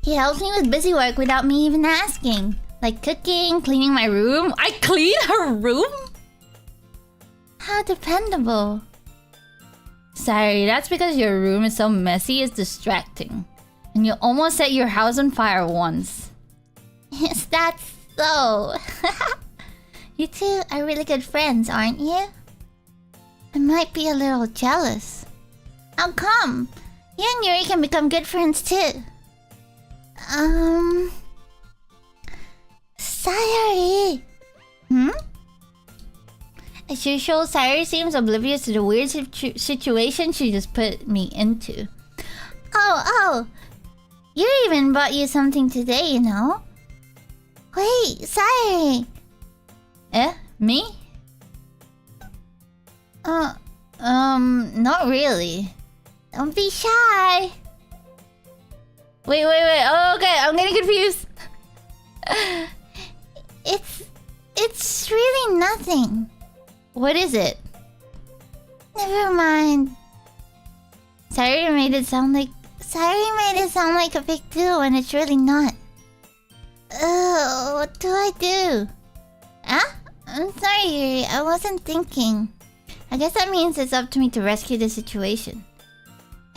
He helps me with busy work without me even asking. Like cooking, cleaning my room. I clean her room? How dependable. Sorry, that's because your room is so messy it's distracting. And you almost set your house on fire once. Is that so? You two are really good friends, aren't you? I might be a little jealous. How come? You and Yuri can become good friends too. Sayuri! As usual, Sayuri seems oblivious to the weird situation she just put me into. Oh! Yuri even bought you something today, you know? Wait, Sayuri! Eh? Me? Not really. Don't be shy! Wait. Oh, okay, I'm getting confused. It's really nothing. What is it? Never mind. Sayuri made it sound like a big deal when it's really not. What do I do? Huh? I'm sorry, Yuri. I wasn't thinking. I guess that means it's up to me to rescue the situation.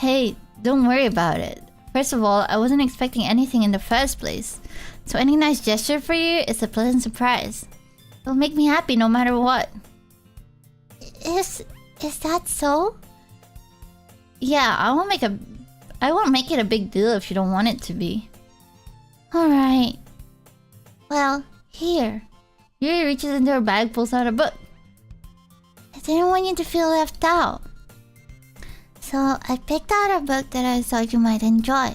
Hey, don't worry about it. First of all, I wasn't expecting anything in the first place. So any nice gesture for you is a pleasant surprise. It'll make me happy no matter what. Is that so? Yeah, I won't make it a big deal if you don't want it to be. Alright. Well, here. Yuri reaches into her bag, pulls out a book. I didn't want you to feel left out. So I picked out a book that I thought you might enjoy.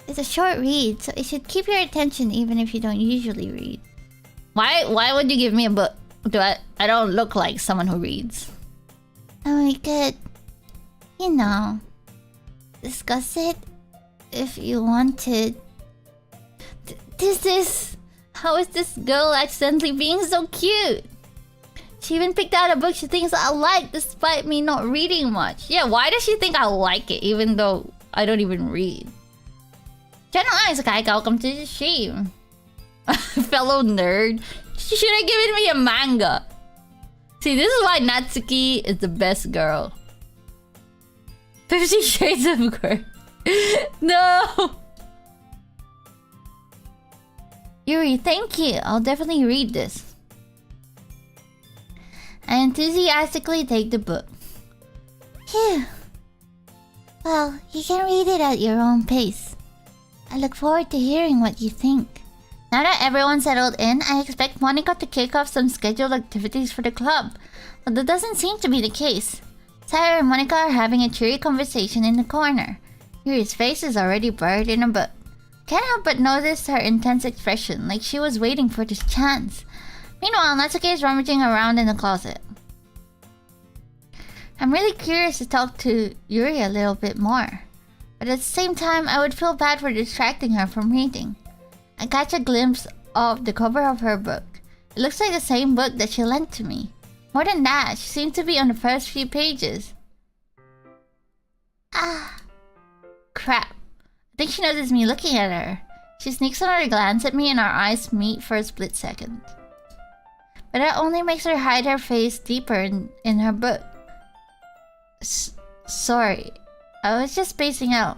It's a short read, so it should keep your attention even if you don't usually read. Why would you give me a book? I don't look like someone who reads. And we could, you know, discuss it if you wanted. How is this girl accidentally being so cute? She even picked out a book she thinks I like despite me not reading much. Yeah, why does she think I like it even though I don't even read? Generalized guy, welcome to the stream. Fellow nerd. She should have given me a manga. See, this is why Natsuki is the best girl. 50 Shades of Grey. No! Yuri, thank you. I'll definitely read this. I enthusiastically take the book. Phew. Well, you can read it at your own pace. I look forward to hearing what you think. Now that everyone's settled in, I expect Monica to kick off some scheduled activities for the club. But that doesn't seem to be the case. Sarah and Monica are having a cheery conversation in the corner. Yuri's face is already buried in a book. Can't help but notice her intense expression, like she was waiting for this chance. Meanwhile, Natsuki is rummaging around in the closet. I'm really curious to talk to Yuri a little bit more. But at the same time, I would feel bad for distracting her from reading. I catch a glimpse of the cover of her book. It looks like the same book that she lent to me. More than that, she seemed to be on the first few pages. Ah. Crap. I think she noticed me looking at her. She sneaks another glance at me and our eyes meet for a split second. But that only makes her hide her face deeper in her book. Sorry. I was just spacing out.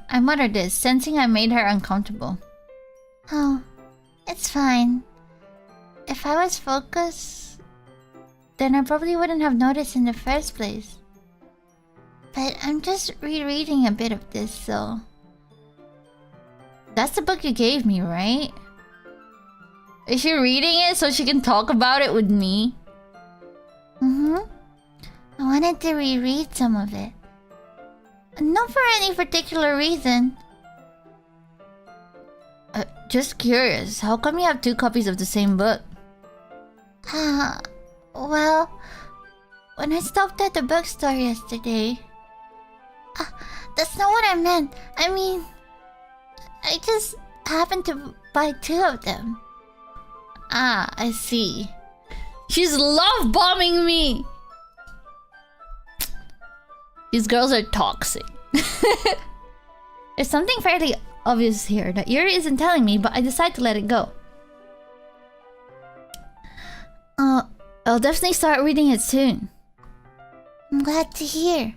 I muttered this, sensing I made her uncomfortable. Oh, it's fine. If I was focused, then I probably wouldn't have noticed in the first place. But I'm just rereading a bit of this, so... That's the book you gave me, right? Is she reading it so she can talk about it with me? Mm-hmm. I wanted to reread some of it. Not for any particular reason. Just curious, how come you have 2 copies of the same book? Well... When I stopped at the bookstore yesterday... that's not what I meant. I mean... I just happened to buy 2 of them. Ah, I see. She's love bombing me! These girls are toxic. There's something fairly obvious here that Yuri isn't telling me, but I decide to let it go. I'll definitely start reading it soon. I'm glad to hear.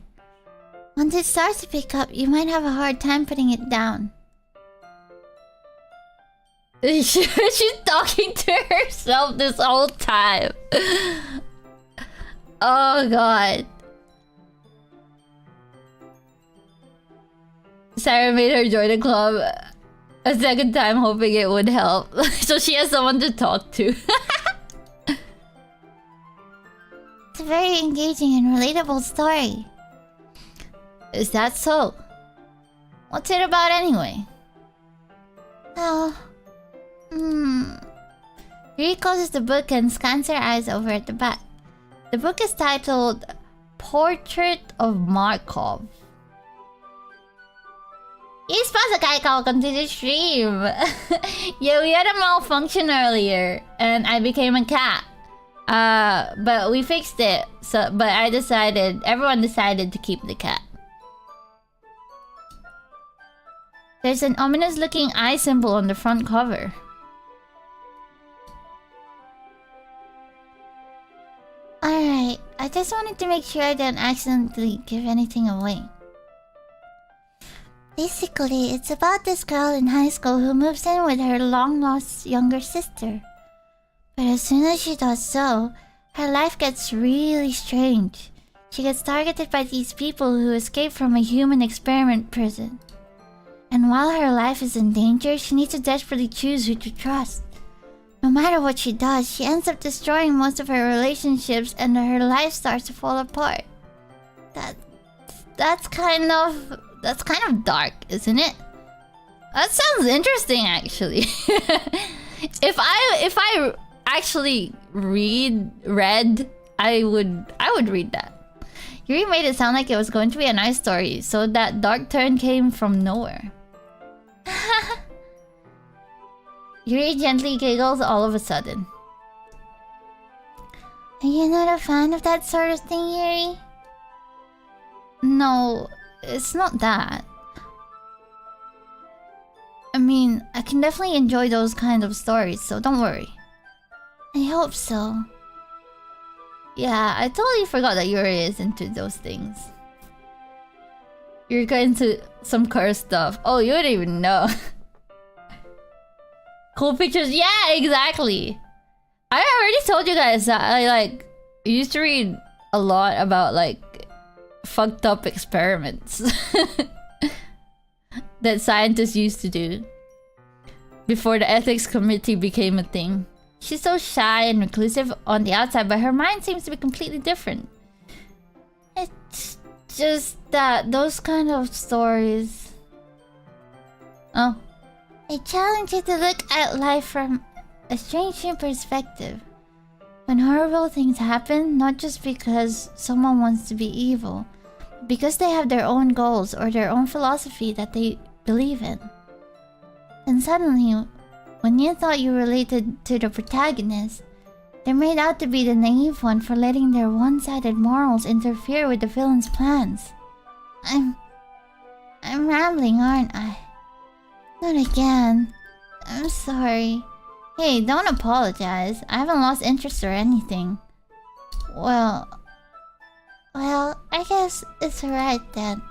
Once it starts to pick up, you might have a hard time putting it down. She's talking to herself this whole time. Oh god. Sarah made her join the club a second time, hoping it would help. So she has someone to talk to. It's a very engaging and relatable story. Is that so? What's it about anyway? Well... Yuri closes the book and scans her eyes over at the back. The book is titled Portrait of Markov. Yes, Pasakay, welcome to the stream. Yeah, we had a malfunction earlier and I became a cat. But we fixed it. But everyone decided to keep the cat. There's an ominous looking eye symbol on the front cover. I just wanted to make sure I didn't accidentally give anything away. Basically, it's about this girl in high school who moves in with her long-lost younger sister. But as soon as she does so, her life gets really strange. She gets targeted by these people who escaped from a human experiment prison. And while her life is in danger, she needs to desperately choose who to trust. No matter what she does, she ends up destroying most of her relationships and her life starts to fall apart. That's kind of dark, isn't it? That sounds interesting, actually. If I actually read, I would read that. Yuri made it sound like it was going to be a nice story, so that dark turn came from nowhere. Yuri gently giggles all of a sudden. Are you not a fan of that sort of thing, Yuri? No, it's not that. I mean, I can definitely enjoy those kind of stories, so don't worry. I hope so. Yeah, I totally forgot that Yuri is into those things. You're into some cursed stuff. Oh, you don't even know. Cool pictures. Yeah, exactly. I already told you guys that I used to read a lot about fucked up experiments that scientists used to do before the ethics committee became a thing. She's so shy and reclusive on the outside, but her mind seems to be completely different. It's just that those kind of stories... Oh. They challenge you to look at life from a strange new perspective. When horrible things happen, not just because someone wants to be evil, but because they have their own goals or their own philosophy that they believe in. And suddenly, when you thought you related to the protagonist, they're made out to be the naive one for letting their one-sided morals interfere with the villain's plans. I'm rambling, aren't I? Not again. I'm sorry. Hey, don't apologize. I haven't lost interest or anything. Well, I guess it's alright then.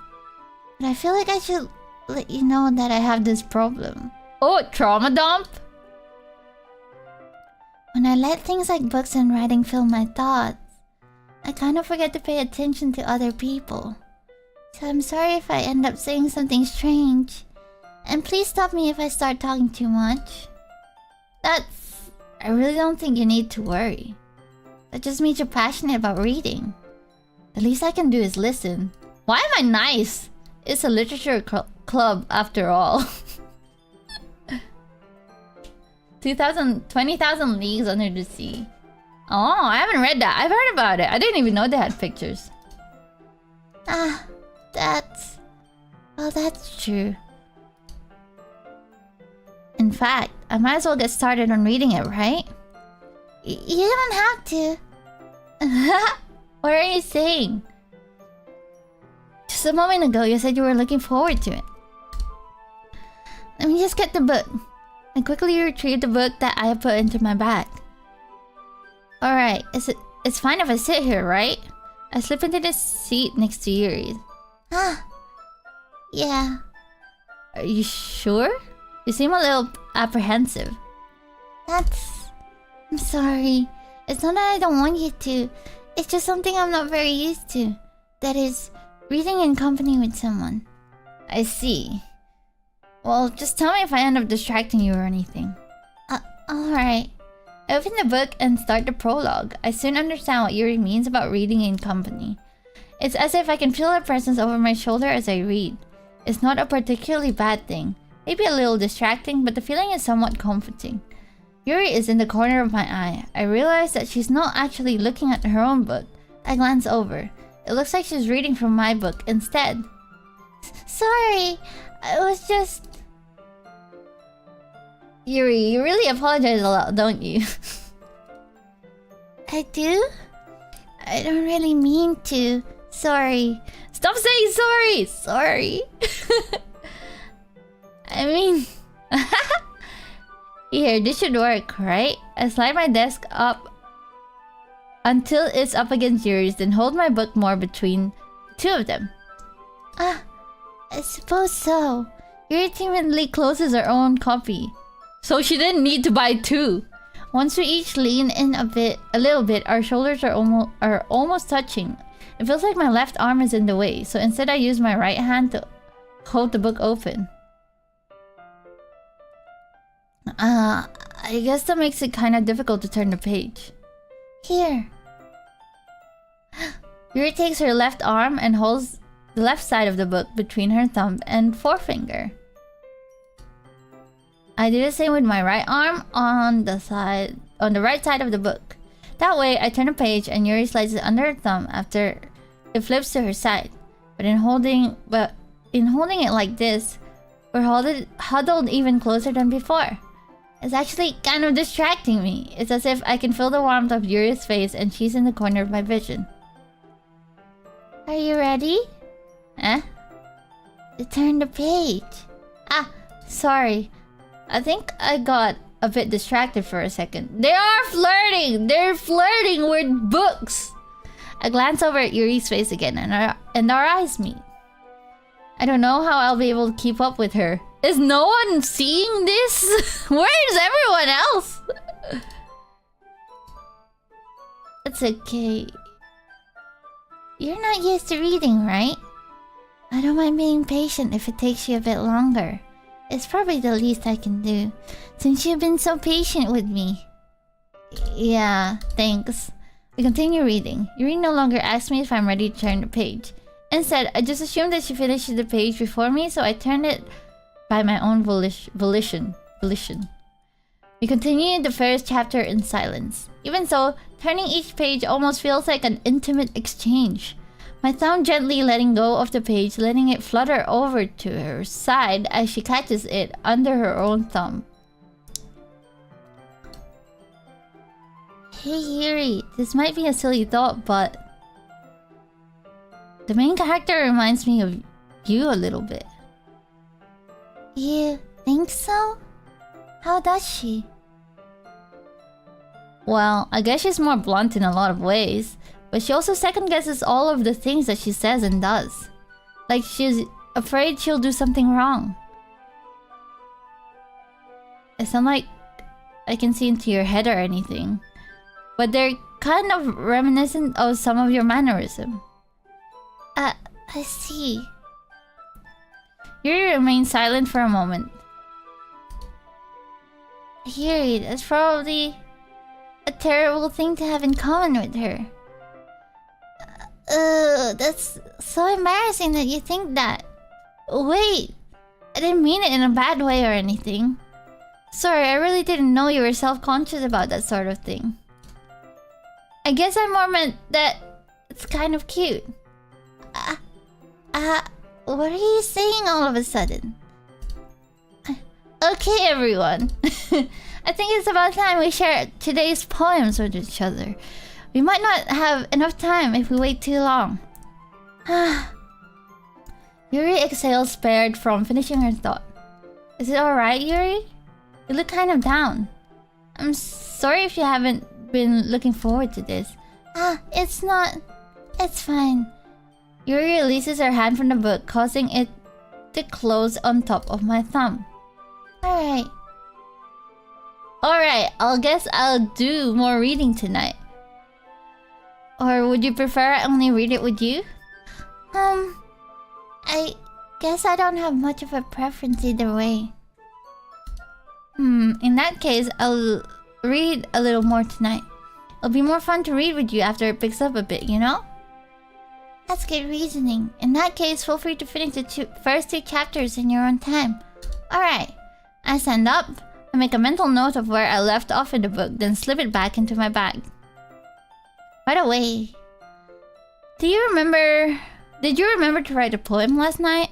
But I feel like I should let you know that I have this problem. Oh, trauma dump? When I let things like books and writing fill my thoughts, I kind of forget to pay attention to other people. So I'm sorry if I end up saying something strange. And please stop me if I start talking too much. I really don't think you need to worry. That just means you're passionate about reading. The least I can do is listen. Why am I nice? It's a literature club after all. 20,000 Leagues Under the Sea. Oh, I haven't read that. I've heard about it. I didn't even know they had pictures. Ah, that's true. In fact, I might as well get started on reading it, right? You don't have to. What are you saying? Just a moment ago, you said you were looking forward to it. Let me just get the book. I quickly retrieved the book that I put into my bag. Alright, it's fine if I sit here, right? I slip into the seat next to Yuri's. Ah, yeah. Are you sure? You seem a little apprehensive. I'm sorry. It's not that I don't want you to. It's just something I'm not very used to. That is, reading in company with someone. I see. Well, just tell me if I end up distracting you or anything. Alright. I open the book and start the prologue. I soon understand what Yuri means about reading in company. It's as if I can feel her presence over my shoulder as I read. It's not a particularly bad thing. Maybe a little distracting, but the feeling is somewhat comforting. Yuri is in the corner of my eye. I realize that she's not actually looking at her own book. I glance over. It looks like she's reading from my book instead. Sorry, I was just... Yuri, you really apologize a lot, don't you? I do? I don't really mean to. Sorry. Stop saying sorry! Sorry. I mean... Here, this should work, right? I slide my desk up until it's up against Yuri's, then hold my book more between the two of them. Ah, I suppose so. Yuri timidly closes her own copy, so she didn't need to buy two. Once we each lean in a little bit, our shoulders are almost touching. It feels like my left arm is in the way, so instead I use my right hand to hold the book open. I guess that makes it kind of difficult to turn the page. Here. Yuri takes her left arm and holds the left side of the book between her thumb and forefinger. I do the same with my right arm on the right side of the book. That way, I turn the page and Yuri slides it under her thumb after it flips to her side. But in holding it like this, we're huddled even closer than before. It's actually kind of distracting me. It's as if I can feel the warmth of Yuri's face and she's in the corner of my vision. Are you ready? Eh? To turn the page. Ah, sorry. I think I got a bit distracted for a second. They are flirting! They're flirting with books! I glance over at Yuri's face again and our eyes meet. I don't know how I'll be able to keep up with her. Is no one seeing this? Where is everyone else? It's okay. You're not used to reading, right? I don't mind being patient if it takes you a bit longer. It's probably the least I can do, since you've been so patient with me. Yeah, thanks. We continue reading. Yuri no longer asks me if I'm ready to turn the page. Instead, I just assumed that she finished the page before me, so I turned it by my own volition. We continue the first chapter in silence. Even so, turning each page almost feels like an intimate exchange. My thumb gently letting go of the page, letting it flutter over to her side as she catches it under her own thumb. Hey Yuri, this might be a silly thought, but the main character reminds me of you a little bit. You think so? How does she? Well, I guess she's more blunt in a lot of ways, but she also second-guesses all of the things that she says and does. Like she's afraid she'll do something wrong. It's not like I can see into your head or anything, but they're kind of reminiscent of some of your mannerism. I see. Yuri remains silent for a moment. Yuri, that's probably a terrible thing to have in common with her. That's so embarrassing that you think that. Wait, I didn't mean it in a bad way or anything. Sorry, I really didn't know you were self-conscious about that sort of thing. I guess I more meant that it's kind of cute. What are you saying all of a sudden? Okay, everyone. I think it's about time we share today's poems with each other. We might not have enough time if we wait too long. Yuri exhales, spared from finishing her thought. Is it alright, Yuri? You look kind of down. I'm sorry if you haven't been looking forward to this. It's not... It's fine. Yuri releases her hand from the book, causing it to close on top of my thumb. Alright, I guess I'll do more reading tonight. Or would you prefer I only read it with you? I guess I don't have much of a preference either way. In that case, I'll read a little more tonight. It'll be more fun to read with you after it picks up a bit, you know? That's good reasoning. In that case, feel free to finish the first two chapters in your own time. Alright. I stand up, I make a mental note of where I left off in the book, then slip it back into my bag. By the way, did you remember to write a poem last night?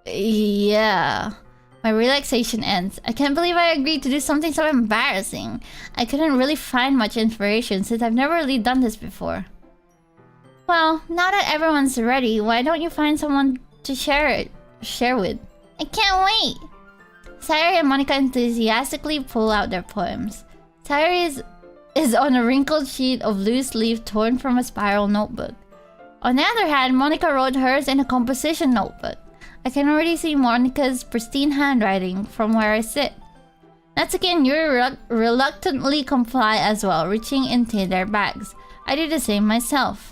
Yeah. My relaxation ends. I can't believe I agreed to do something so embarrassing. I couldn't really find much inspiration since I've never really done this before. Well, now that everyone's ready, why don't you find someone to share with? I can't wait! Sayuri and Monica enthusiastically pull out their poems. Sayuri is is on a wrinkled sheet of loose leaf torn from a spiral notebook. On the other hand, Monica wrote hers in a composition notebook. I can already see Monica's pristine handwriting from where I sit. Natsuki and Yuri reluctantly comply as well, reaching into their bags. I do the same myself.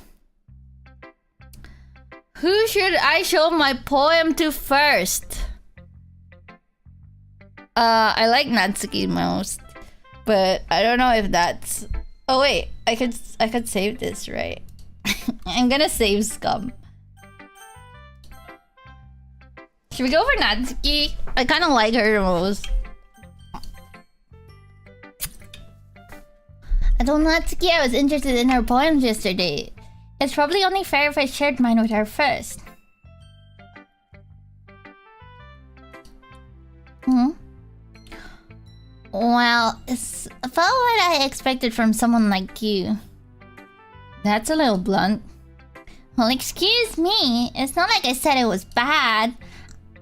Who should I show my poem to first? I like Natsuki most, but I don't know if that's... Oh wait, I could save this, right? I'm gonna save Scum. Should we go for Natsuki? I kind of like her the most. I told Natsuki I was interested in her poems yesterday. It's probably only fair if I shared mine with her first. Well, it's about what I expected from someone like you. That's a little blunt. Well, excuse me. It's not like I said it was bad.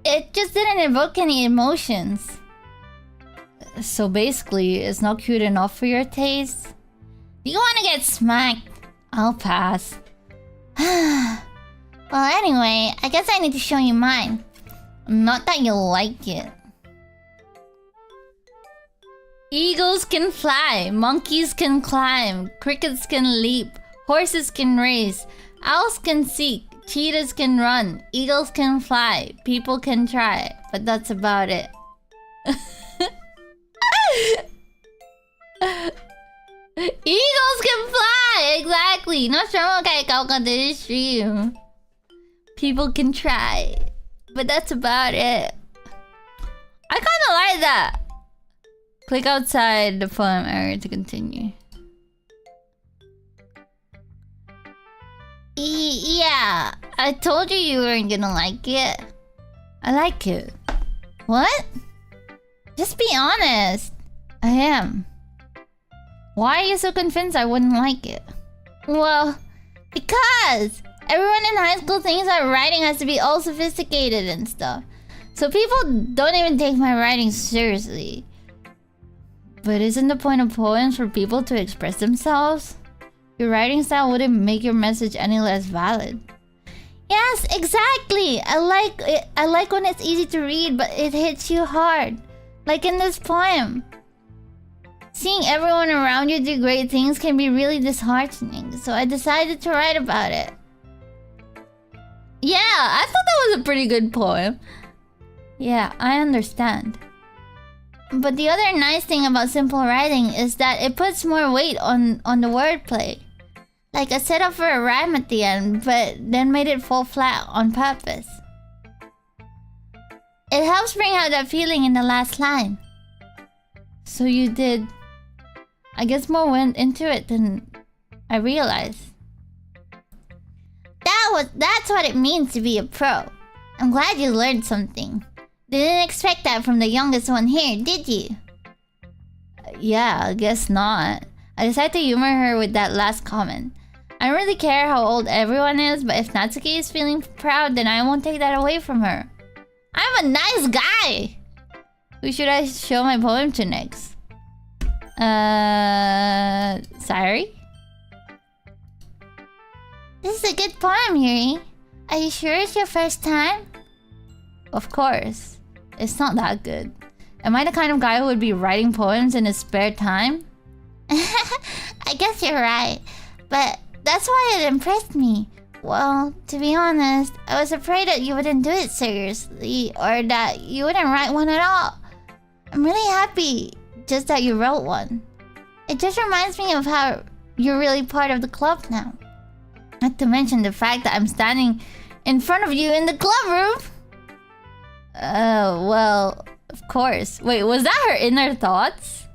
It just didn't evoke any emotions. So basically, it's not cute enough for your taste? Do you want to get smacked? I'll pass. Well, anyway, I guess I need to show you mine. Not that you'll like it. Eagles can fly, monkeys can climb, crickets can leap, horses can race, owls can seek, cheetahs can run, eagles can fly, people can try, but that's about it. Eagles can fly! Exactly! Not sure what I got this stream. People can try, but that's about it. I kinda like that. Click outside the poem area to continue. Yeah, I told you you weren't gonna like it. I like it. What? Just be honest. I am. Why are you so convinced I wouldn't like it? Well, because everyone in high school thinks that writing has to be all sophisticated and stuff. So people don't even take my writing seriously. But isn't the point of poems for people to express themselves? Your writing style wouldn't make your message any less valid. Yes, exactly! I like when it's easy to read, but it hits you hard. Like in this poem. Seeing everyone around you do great things can be really disheartening, so I decided to write about it. Yeah, I thought that was a pretty good poem. Yeah, I understand. But the other nice thing about simple writing is that it puts more weight on the wordplay. Like I set up for a rhyme at the end, but then made it fall flat on purpose. It helps bring out that feeling in the last line. So you did... I guess more went into it than I realized. That's what it means to be a pro. I'm glad you learned something. Didn't expect that from the youngest one here, did you? Yeah, I guess not. I decided to humor her with that last comment. I don't really care how old everyone is, but if Natsuki is feeling proud, then I won't take that away from her. I'm a nice guy! Who should I show my poem to next? Sayuri? This is a good poem, Yuri. Are you sure it's your first time? Of course. It's not that good. Am I the kind of guy who would be writing poems in his spare time? I guess you're right. But that's why it impressed me. Well, to be honest, I was afraid that you wouldn't do it seriously, or that you wouldn't write one at all. I'm really happy just that you wrote one. It just reminds me of how you're really part of the club now. Not to mention the fact that I'm standing in front of you in the club room. Well, of course. Wait, was that her inner thoughts?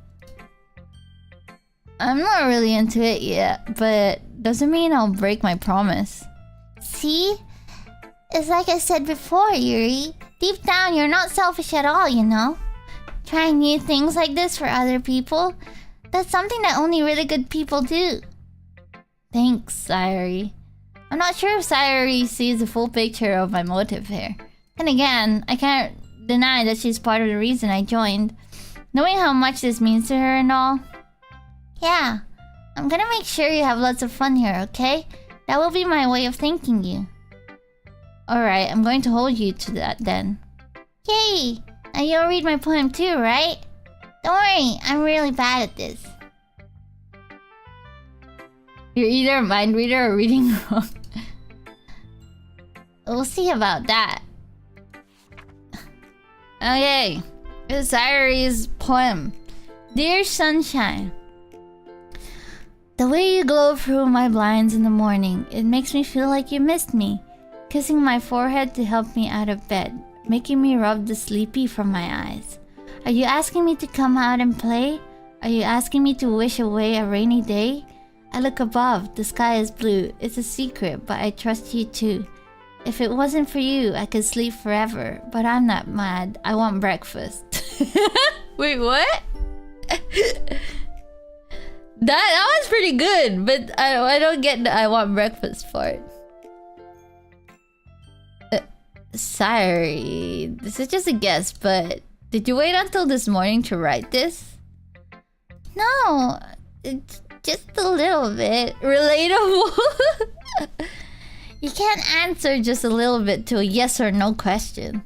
I'm not really into it yet, but doesn't mean I'll break my promise. See? It's like I said before, Yuri. Deep down, you're not selfish at all, you know? Trying new things like this for other people, that's something that only really good people do. Thanks, Sayuri. I'm not sure if Sayuri sees the full picture of my motive here. Then again, I can't deny that she's part of the reason I joined. Knowing how much this means to her and all. Yeah, I'm gonna make sure you have lots of fun here, okay? That will be my way of thanking you. Alright, I'm going to hold you to that then. Yay! Now you'll read my poem too, right? Don't worry, I'm really bad at this. You're either a mind reader or reading wrong. We'll see about that. Okay. It's Sayori's poem. Dear Sunshine. The way you glow through my blinds in the morning, it makes me feel like you missed me. Kissing my forehead to help me out of bed, making me rub the sleepy from my eyes. Are you asking me to come out and play? Are you asking me to wish away a rainy day? I look above, the sky is blue. It's a secret, but I trust you too. If it wasn't for you, I could sleep forever. But I'm not mad. I want breakfast. Wait, what? That was pretty good, but I don't get the I want breakfast part. Sorry, this is just a guess, but did you wait until this morning to write this? No, it's just a little bit relatable. You can't answer just a little bit to a yes or no question.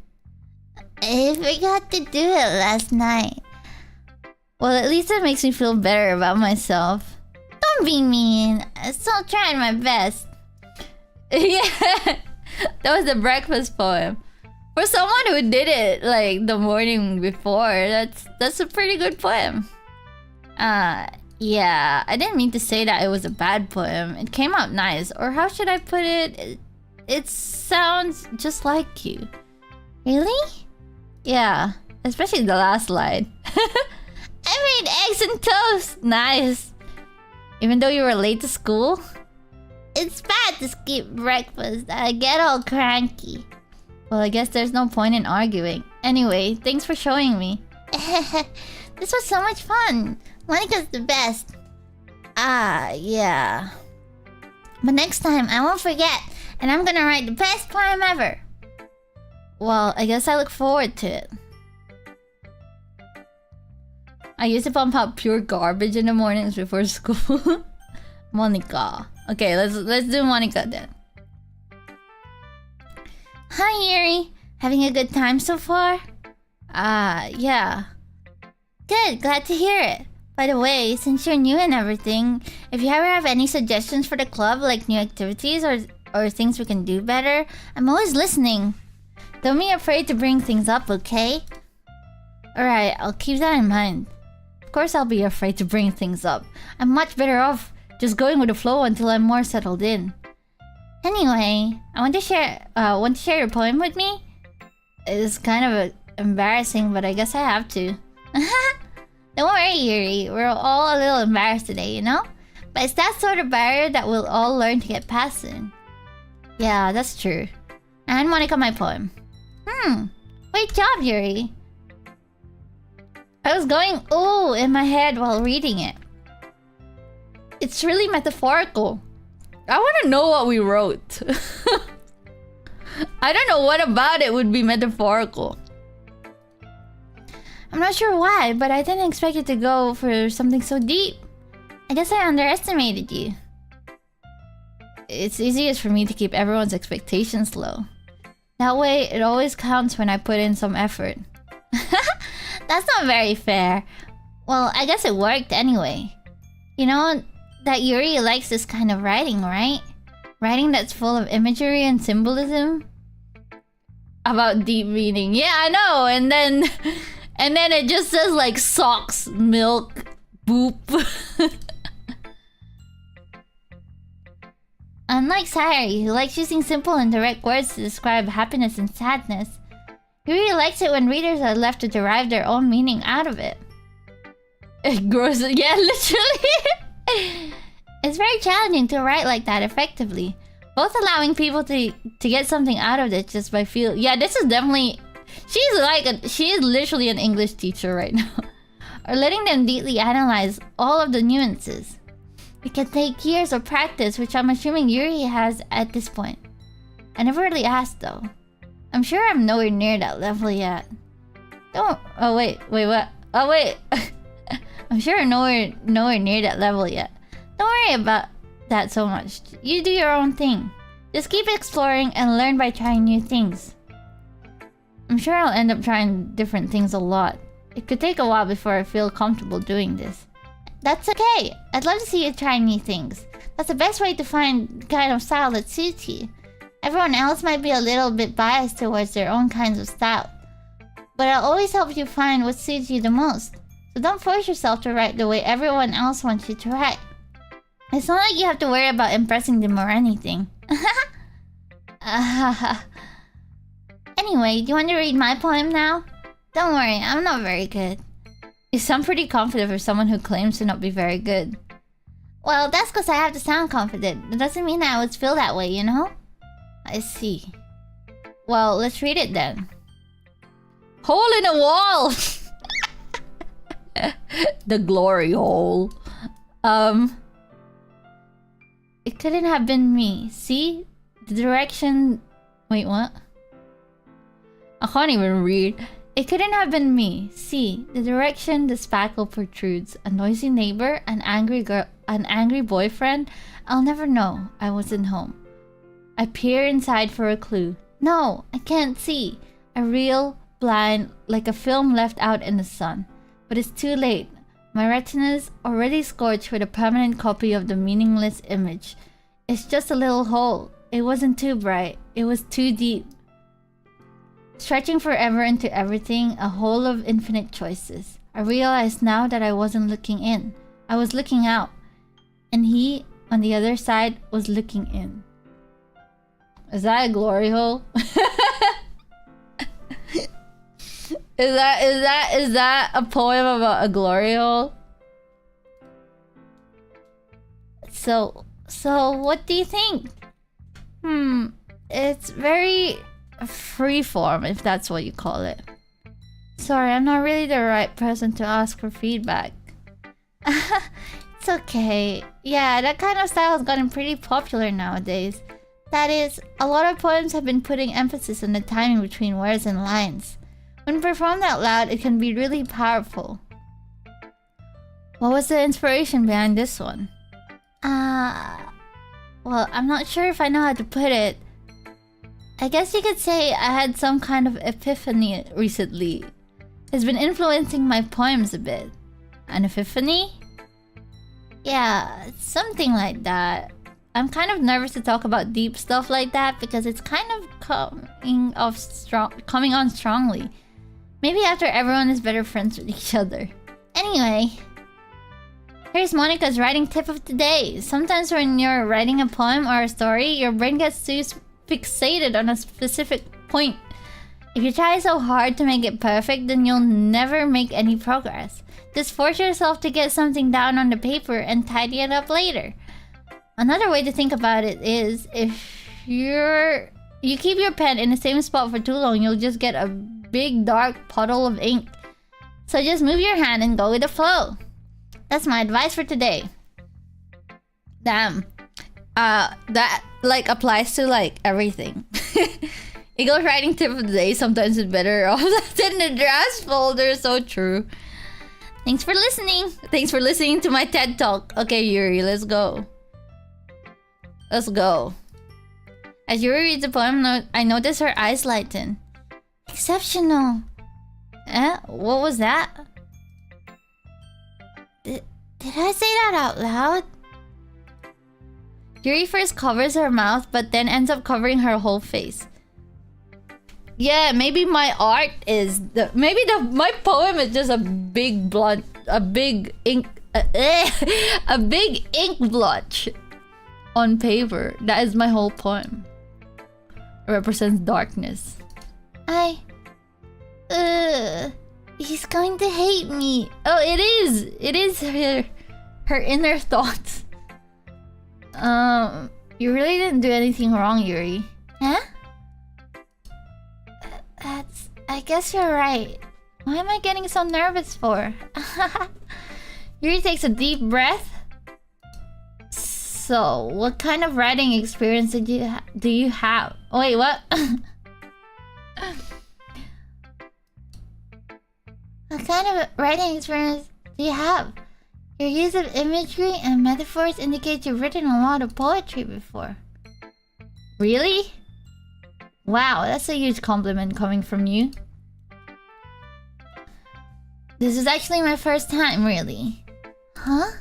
I forgot to do it last night. Well, at least it makes me feel better about myself. Don't be mean. I'm still trying my best. Yeah, that was the breakfast poem. For someone who did it like the morning before, that's a pretty good poem. Yeah, I didn't mean to say that it was a bad poem. It came out nice. Or how should I put it? It sounds just like you. Really? Yeah, especially the last line. I made eggs and toast. Nice. Even though you were late to school? It's bad to skip breakfast. I get all cranky. Well, I guess there's no point in arguing. Anyway, thanks for showing me. This was so much fun. Monica's the best. Yeah. But next time, I won't forget. And I'm gonna write the best poem ever. Well, I guess I look forward to it. I used to pump out pure garbage in the mornings before school. Monica. Okay, let's do Monica then. Hi, Yuri. Having a good time so far? Yeah. Good, glad to hear it. By the way, since you're new and everything, if you ever have any suggestions for the club, like new activities or things we can do better, I'm always listening. Don't be afraid to bring things up, okay? Alright, I'll keep that in mind. Of course I'll be afraid to bring things up. I'm much better off just going with the flow until I'm more settled in. Anyway, I want to share your poem with me? It's kind of embarrassing, but I guess I have to. Don't worry, Yuri. We're all a little embarrassed today, you know? But it's that sort of barrier that we'll all learn to get past soon. Yeah, that's true. And Monica, my poem. Great job, Yuri. I was going ooh in my head while reading it. It's really metaphorical. I want to know what we wrote. I don't know what about it would be metaphorical. I'm not sure why, but I didn't expect you to go for something so deep. I guess I underestimated you. It's easiest for me to keep everyone's expectations low. That way, it always counts when I put in some effort. That's not very fair. Well, I guess it worked anyway. You know that Yuri likes this kind of writing, right? Writing that's full of imagery and symbolism. About deep meaning. Yeah, I know. And then it just says like socks, milk, boop. Unlike Sayori, who likes using simple and direct words to describe happiness and sadness, Yuri likes it when readers are left to derive their own meaning out of it. It grows... Yeah, literally! It's very challenging to write like that effectively. Both allowing people to get something out of it just by feel... Yeah, this is definitely... She is literally an English teacher right now. Or letting them deeply analyze all of the nuances. It can take years of practice, which I'm assuming Yuri has at this point. I never really asked though. I'm sure I'm nowhere near that level yet. Oh wait, what? Oh wait. I'm sure I'm nowhere near that level yet. Don't worry about that so much. You do your own thing. Just keep exploring and learn by trying new things. I'm sure I'll end up trying different things a lot. It could take a while before I feel comfortable doing this. That's okay. I'd love to see you try new things. That's the best way to find the kind of style that suits you. Everyone else might be a little bit biased towards their own kinds of style. But I'll always help you find what suits you the most. So don't force yourself to write the way everyone else wants you to write. It's not like you have to worry about impressing them or anything. Anyway, do you want to read my poem now? Don't worry, I'm not very good. You sound pretty confident for someone who claims to not be very good. Well, that's because I have to sound confident. It doesn't mean that I would feel that way, you know? I see. Well, let's read it then. Hole in a wall! The glory hole. It couldn't have been me. See? The direction... Wait, what? I can't even read. It couldn't have been me. See? The direction the spackle protrudes. A noisy neighbor? An angry girl? An angry boyfriend? I'll never know. I wasn't home. I peer inside for a clue. No, I can't see. I reel, blind, like a film left out in the sun. But it's too late. My retina's already scorched with a permanent copy of the meaningless image. It's just a little hole. It wasn't too bright. It was too deep. Stretching forever into everything, a hole of infinite choices. I realized now that I wasn't looking in. I was looking out. And he, on the other side, was looking in. Is that a glory hole? Is that a poem about a glory hole? So what do you think? It's very freeform, if that's what you call it. Sorry, I'm not really the right person to ask for feedback. It's okay. Yeah, that kind of style has gotten pretty popular nowadays. That is, a lot of poems have been putting emphasis on the timing between words and lines. When performed out loud, it can be really powerful. What was the inspiration behind this one? Well, I'm not sure if I know how to put it. I guess you could say I had some kind of epiphany recently. It's been influencing my poems a bit. An epiphany? Yeah, something like that. I'm kind of nervous to talk about deep stuff like that because it's kind of coming on strongly. Maybe after everyone is better friends with each other. Anyway, here's Monica's writing tip of the day. Sometimes when you're writing a poem or a story, your brain gets too fixated on a specific point. If you try so hard to make it perfect, then you'll never make any progress. Just force yourself to get something down on the paper and tidy it up later. Another way to think about it is, if you keep your pen in the same spot for too long, you'll just get a big dark puddle of ink. So just move your hand and go with the flow. That's my advice for today. Damn. That like applies to like everything. Eagle's writing tip of the day, sometimes it's better off than the drafts folder. So true. Thanks for listening. Thanks for listening to my TED Talk. Okay, Yuri, let's go. Let's go. As Yuri reads the poem, I notice her eyes lighten. Exceptional. What was that? Did I say that out loud? Yuri first covers her mouth, but then ends up covering her whole face. Yeah, maybe my art is my poem is just a big ink blotch on paper. That is my whole poem. It represents darkness. He's going to hate me. Oh, it is. It is her inner thoughts. You really didn't do anything wrong, Yuri. Huh? I guess you're right. Why am I getting so nervous for? Yuri takes a deep breath. So, what kind of writing experience do you have? Oh, wait, what? What kind of writing experience do you have? Your use of imagery and metaphors indicates you've written a lot of poetry before. Really? Wow, that's a huge compliment coming from you. This is actually my first time, really. Huh?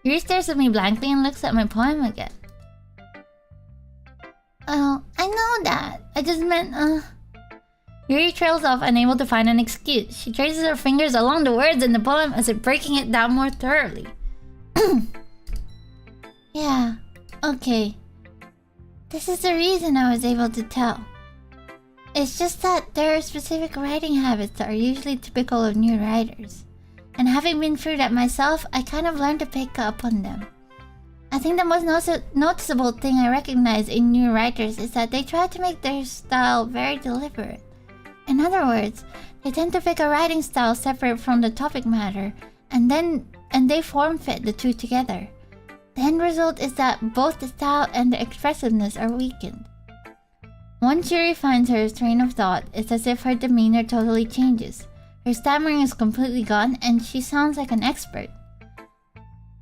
Yuri stares at me blankly and looks at my poem again. Oh, I know that. I just meant, Yuri trails off, unable to find an excuse. She traces her fingers along the words in the poem as if breaking it down more thoroughly. Yeah, okay. This is the reason I was able to tell. It's just that there are specific writing habits that are usually typical of new writers. And having been through that myself, I kind of learned to pick up on them. I think the most noticeable thing I recognize in new writers is that they try to make their style very deliberate. In other words, they tend to pick a writing style separate from the topic matter, and they form fit the two together. The end result is that both the style and the expressiveness are weakened. Once Yuri finds her train of thought, it's as if her demeanor totally changes. Her stammering is completely gone, and she sounds like an expert.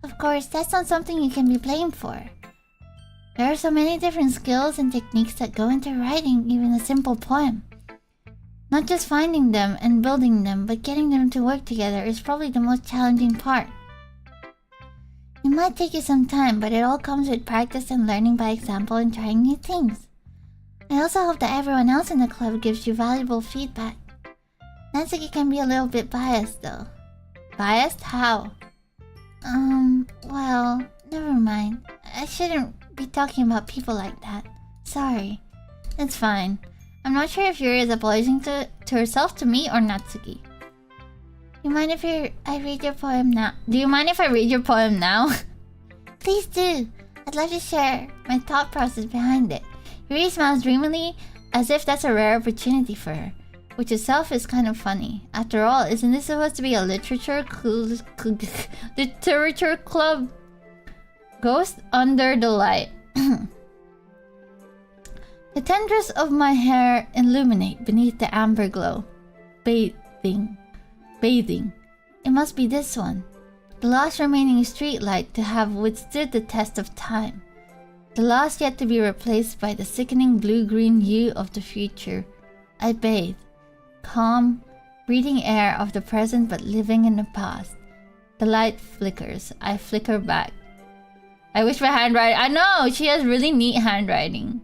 Of course, that's not something you can be blamed for. There are so many different skills and techniques that go into writing even a simple poem. Not just finding them and building them, but getting them to work together is probably the most challenging part. It might take you some time, but it all comes with practice and learning by example and trying new things. I also hope that everyone else in the club gives you valuable feedback. Natsuki can be a little bit biased though. Biased? How? Well, never mind. I shouldn't be talking about people like that. Sorry. It's fine. I'm not sure if Yuri is apologizing to herself, to me, or Natsuki. Do you mind if I read your poem now? Do you mind if I read your poem now? Please do. I'd love to share my thought process behind it. Yuri smiles dreamily, as if that's a rare opportunity for her, which itself is kind of funny. After all, isn't this supposed to be a literature club? Ghost under the light. The tendrils of my hair illuminate beneath the amber glow. Bathing. It must be this one. The last remaining street light to have withstood the test of time. The last yet to be replaced by the sickening blue-green hue of the future. I bathe. Calm, breathing air of the present but living in the past. The light flickers. I flicker back. I wish my handwriting... I know! She has really neat handwriting.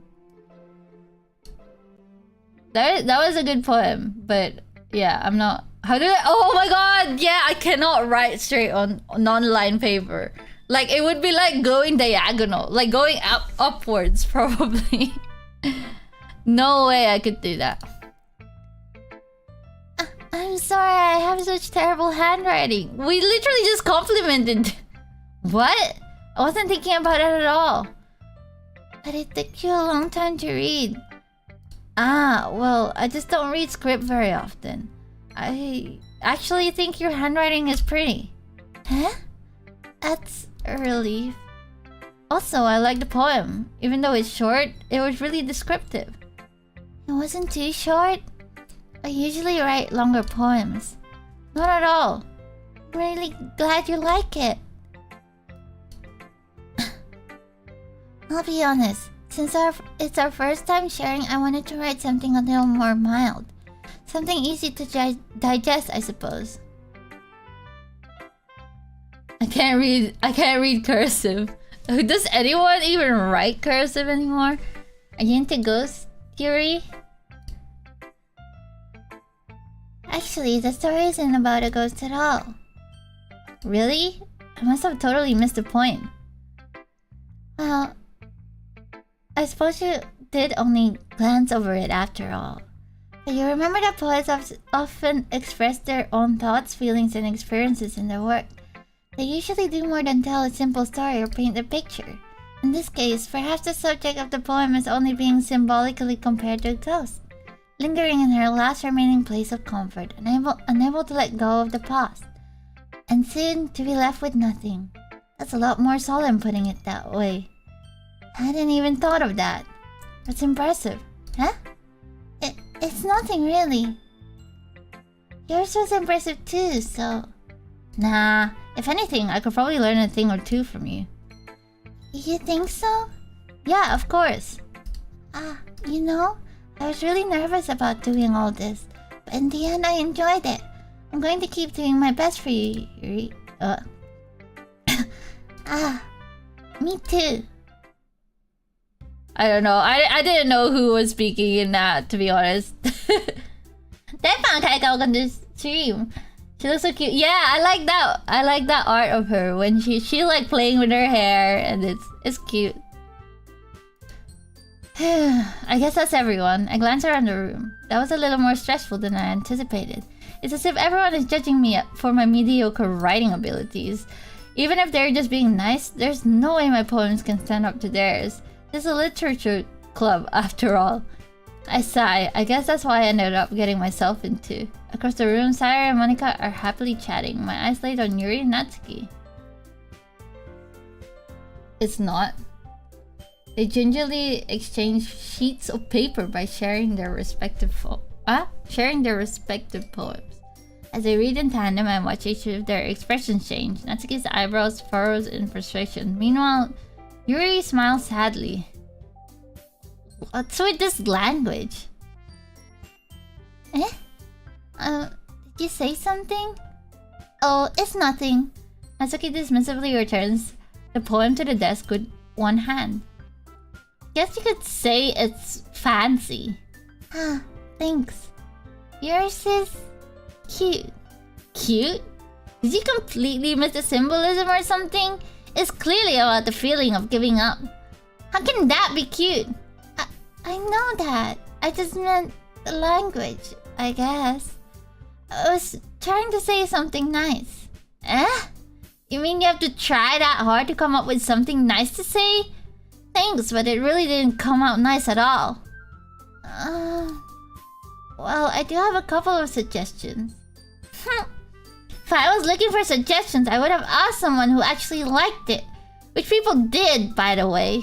That was a good poem, but yeah, I'm not... How do I... Oh my god! Yeah, I cannot write straight on non-line paper. Like, it would be like going diagonal. Like, going upwards, probably. No way I could do that. I'm sorry, I have such terrible handwriting. We literally just complimented. What? I wasn't thinking about it at all. But it took you a long time to read. Ah, well, I just don't read script very often. I actually think your handwriting is pretty. Huh? That's a relief. Also, I like the poem. Even though it's short, it was really descriptive. It wasn't too short. I usually write longer poems. Not at all. I'm really glad you like it. I'll be honest. Since it's our first time sharing, I wanted to write something a little more mild. Something easy to digest, I suppose. I can't read cursive. Does anyone even write cursive anymore? Are you into ghost theory? Actually, the story isn't about a ghost at all. Really? I must have totally missed the point. Well, I suppose you did only glance over it after all. But you remember that poets often express their own thoughts, feelings, and experiences in their work. They usually do more than tell a simple story or paint a picture. In this case, perhaps the subject of the poem is only being symbolically compared to a ghost, lingering in her last remaining place of comfort, unable to let go of the past, and soon to be left with nothing. That's a lot more solemn putting it that way. I hadn't even thought of that. That's impressive. Huh? It's nothing really. Yours was impressive too, so... Nah, if anything, I could probably learn a thing or two from you. You think so? Yeah, of course. You know, I was really nervous about doing all this, but in the end I enjoyed it. I'm going to keep doing my best for you, Yuri. Me too. I don't know. I didn't know who was speaking in that, to be honest. That found Kaika on the stream. She looks so cute. Yeah, I like that. I like that art of her when she like playing with her hair, and it's cute. I guess that's everyone. I glanced around the room. That was a little more stressful than I anticipated. It's as if everyone is judging me for my mediocre writing abilities. Even if they're just being nice, there's no way my poems can stand up to theirs. This is a literature club, after all. I sigh. I guess that's why I ended up getting myself into. Across the room, Sayori and Monica are happily chatting. My eyes laid on Yuri and Natsuki. It's not. They gingerly exchange sheets of paper by sharing their respective poems. As they read in tandem, I watch each of their expressions change. Natsuki's eyebrows furrows in frustration. Meanwhile, Yuri smiles sadly. What's with this language? Did you say something? Oh, it's nothing. Natsuki dismissively returns the poem to the desk with one hand. Guess you could say it's fancy. Thanks. Yours is cute. Cute? Did you completely miss the symbolism or something? It's clearly about the feeling of giving up. How can that be cute? I know that. I just meant the language, I guess. I was trying to say something nice. You mean you have to try that hard to come up with something nice to say? Thanks, but it really didn't come out nice at all. Well, I do have a couple of suggestions. If I was looking for suggestions, I would have asked someone who actually liked it. Which people did, by the way.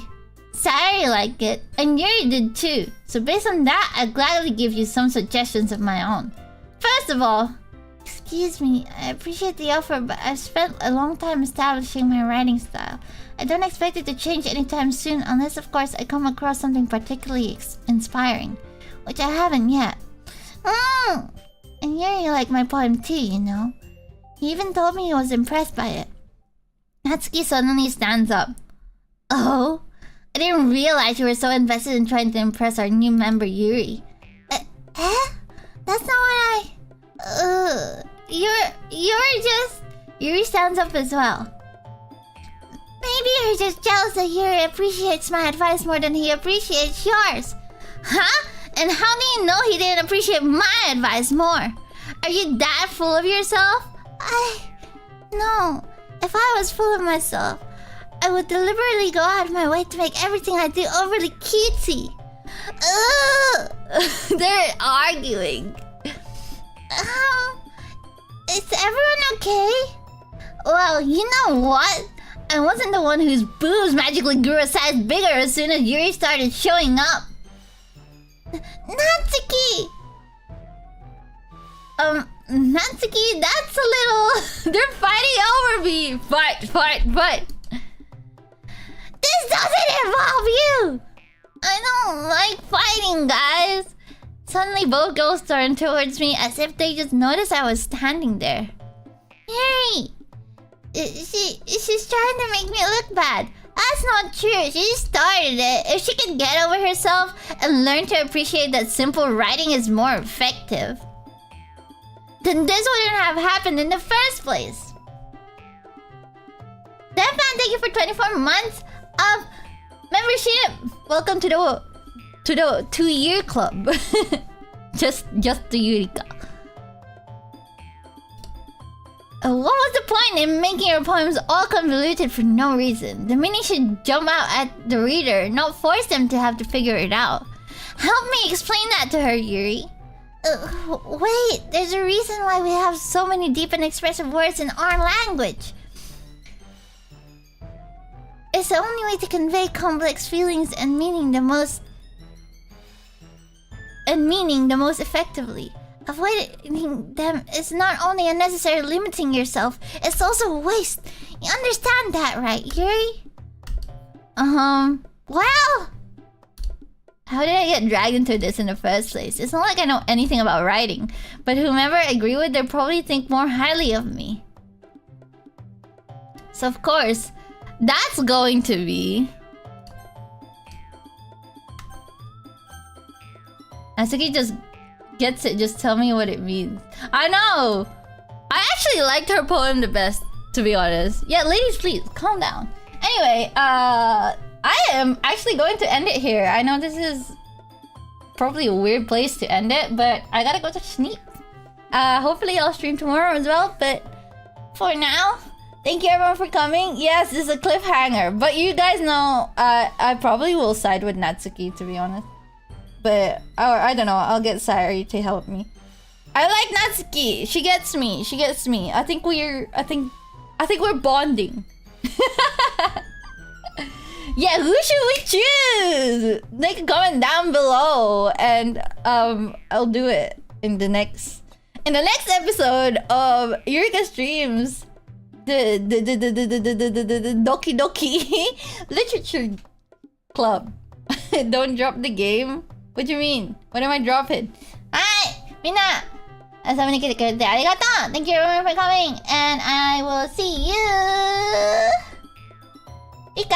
Sayori liked it, and Yuri did too. So based on that, I'd gladly give you some suggestions of my own. First of all, excuse me, I appreciate the offer, but I've spent a long time establishing my writing style. I don't expect it to change anytime soon, unless of course I come across something particularly inspiring. Which I haven't yet. And Yuri liked my poem too, you know. He even told me he was impressed by it. Natsuki suddenly stands up. Oh? I didn't realize you were so invested in trying to impress our new member Yuri. That's not what You're just... Yuri stands up as well. Maybe you're just jealous that Yuri appreciates my advice more than he appreciates yours. Huh? And how do you know he didn't appreciate my advice more? Are you that full of yourself? No. If I was full of myself, I would deliberately go out of my way to make everything I do overly cutesy. They're arguing. Is everyone okay? Well, you know what? I wasn't the one whose boobs magically grew a size bigger as soon as Yuri started showing up. Natsuki! Natsuki, that's a little... They're fighting over me! Fight! This doesn't involve you! I don't like fighting, guys! Suddenly both girls turned towards me as if they just noticed I was standing there. Yuri! She's trying to make me look bad. That's not true. She started it. If she can get over herself and learn to appreciate that simple writing is more effective, then this wouldn't have happened in the first place. Defan, thank you for 24 months of membership. Welcome to the 2-year club. just the Eureka. What was the point in making your poems all convoluted for no reason? The meaning should jump out at the reader, not force them to have to figure it out. Help me explain that to her, Yuri. Wait, there's a reason why we have so many deep and expressive words in our language. It's the only way to convey complex feelings and meaning the most effectively. avoiding them is not only unnecessary limiting yourself, it's also a waste. You understand that, right, Yuri? Well... How did I get dragged into this in the first place? It's not like I know anything about writing, but whomever I agree with, they'll probably think more highly of me. So of course, that's going to be... Natsuki just gets it, just tell me what it means. I know! I actually liked her poem the best, to be honest. Yeah, ladies, please, calm down. Anyway, I am actually going to end it here. I know this is probably a weird place to end it, but I gotta go to sleep. Hopefully I'll stream tomorrow as well, but for now, thank you everyone for coming. Yes, this is a cliffhanger, but you guys know I probably will side with Natsuki, to be honest. But, or I don't know, I'll get Sayori to help me. I like Natsuki. She gets me. She gets me. I think we're bonding. Yeah, who should we choose? Make a comment down below, and I'll do it in the next episode of Eureka streams, the Doki Doki Literature Club. Don't drop the game. What do you mean? What am I dropping? Hi, Minna. 遊びに来てくれてありがとう. Thank you everyone for coming, and I will see you. Eureka!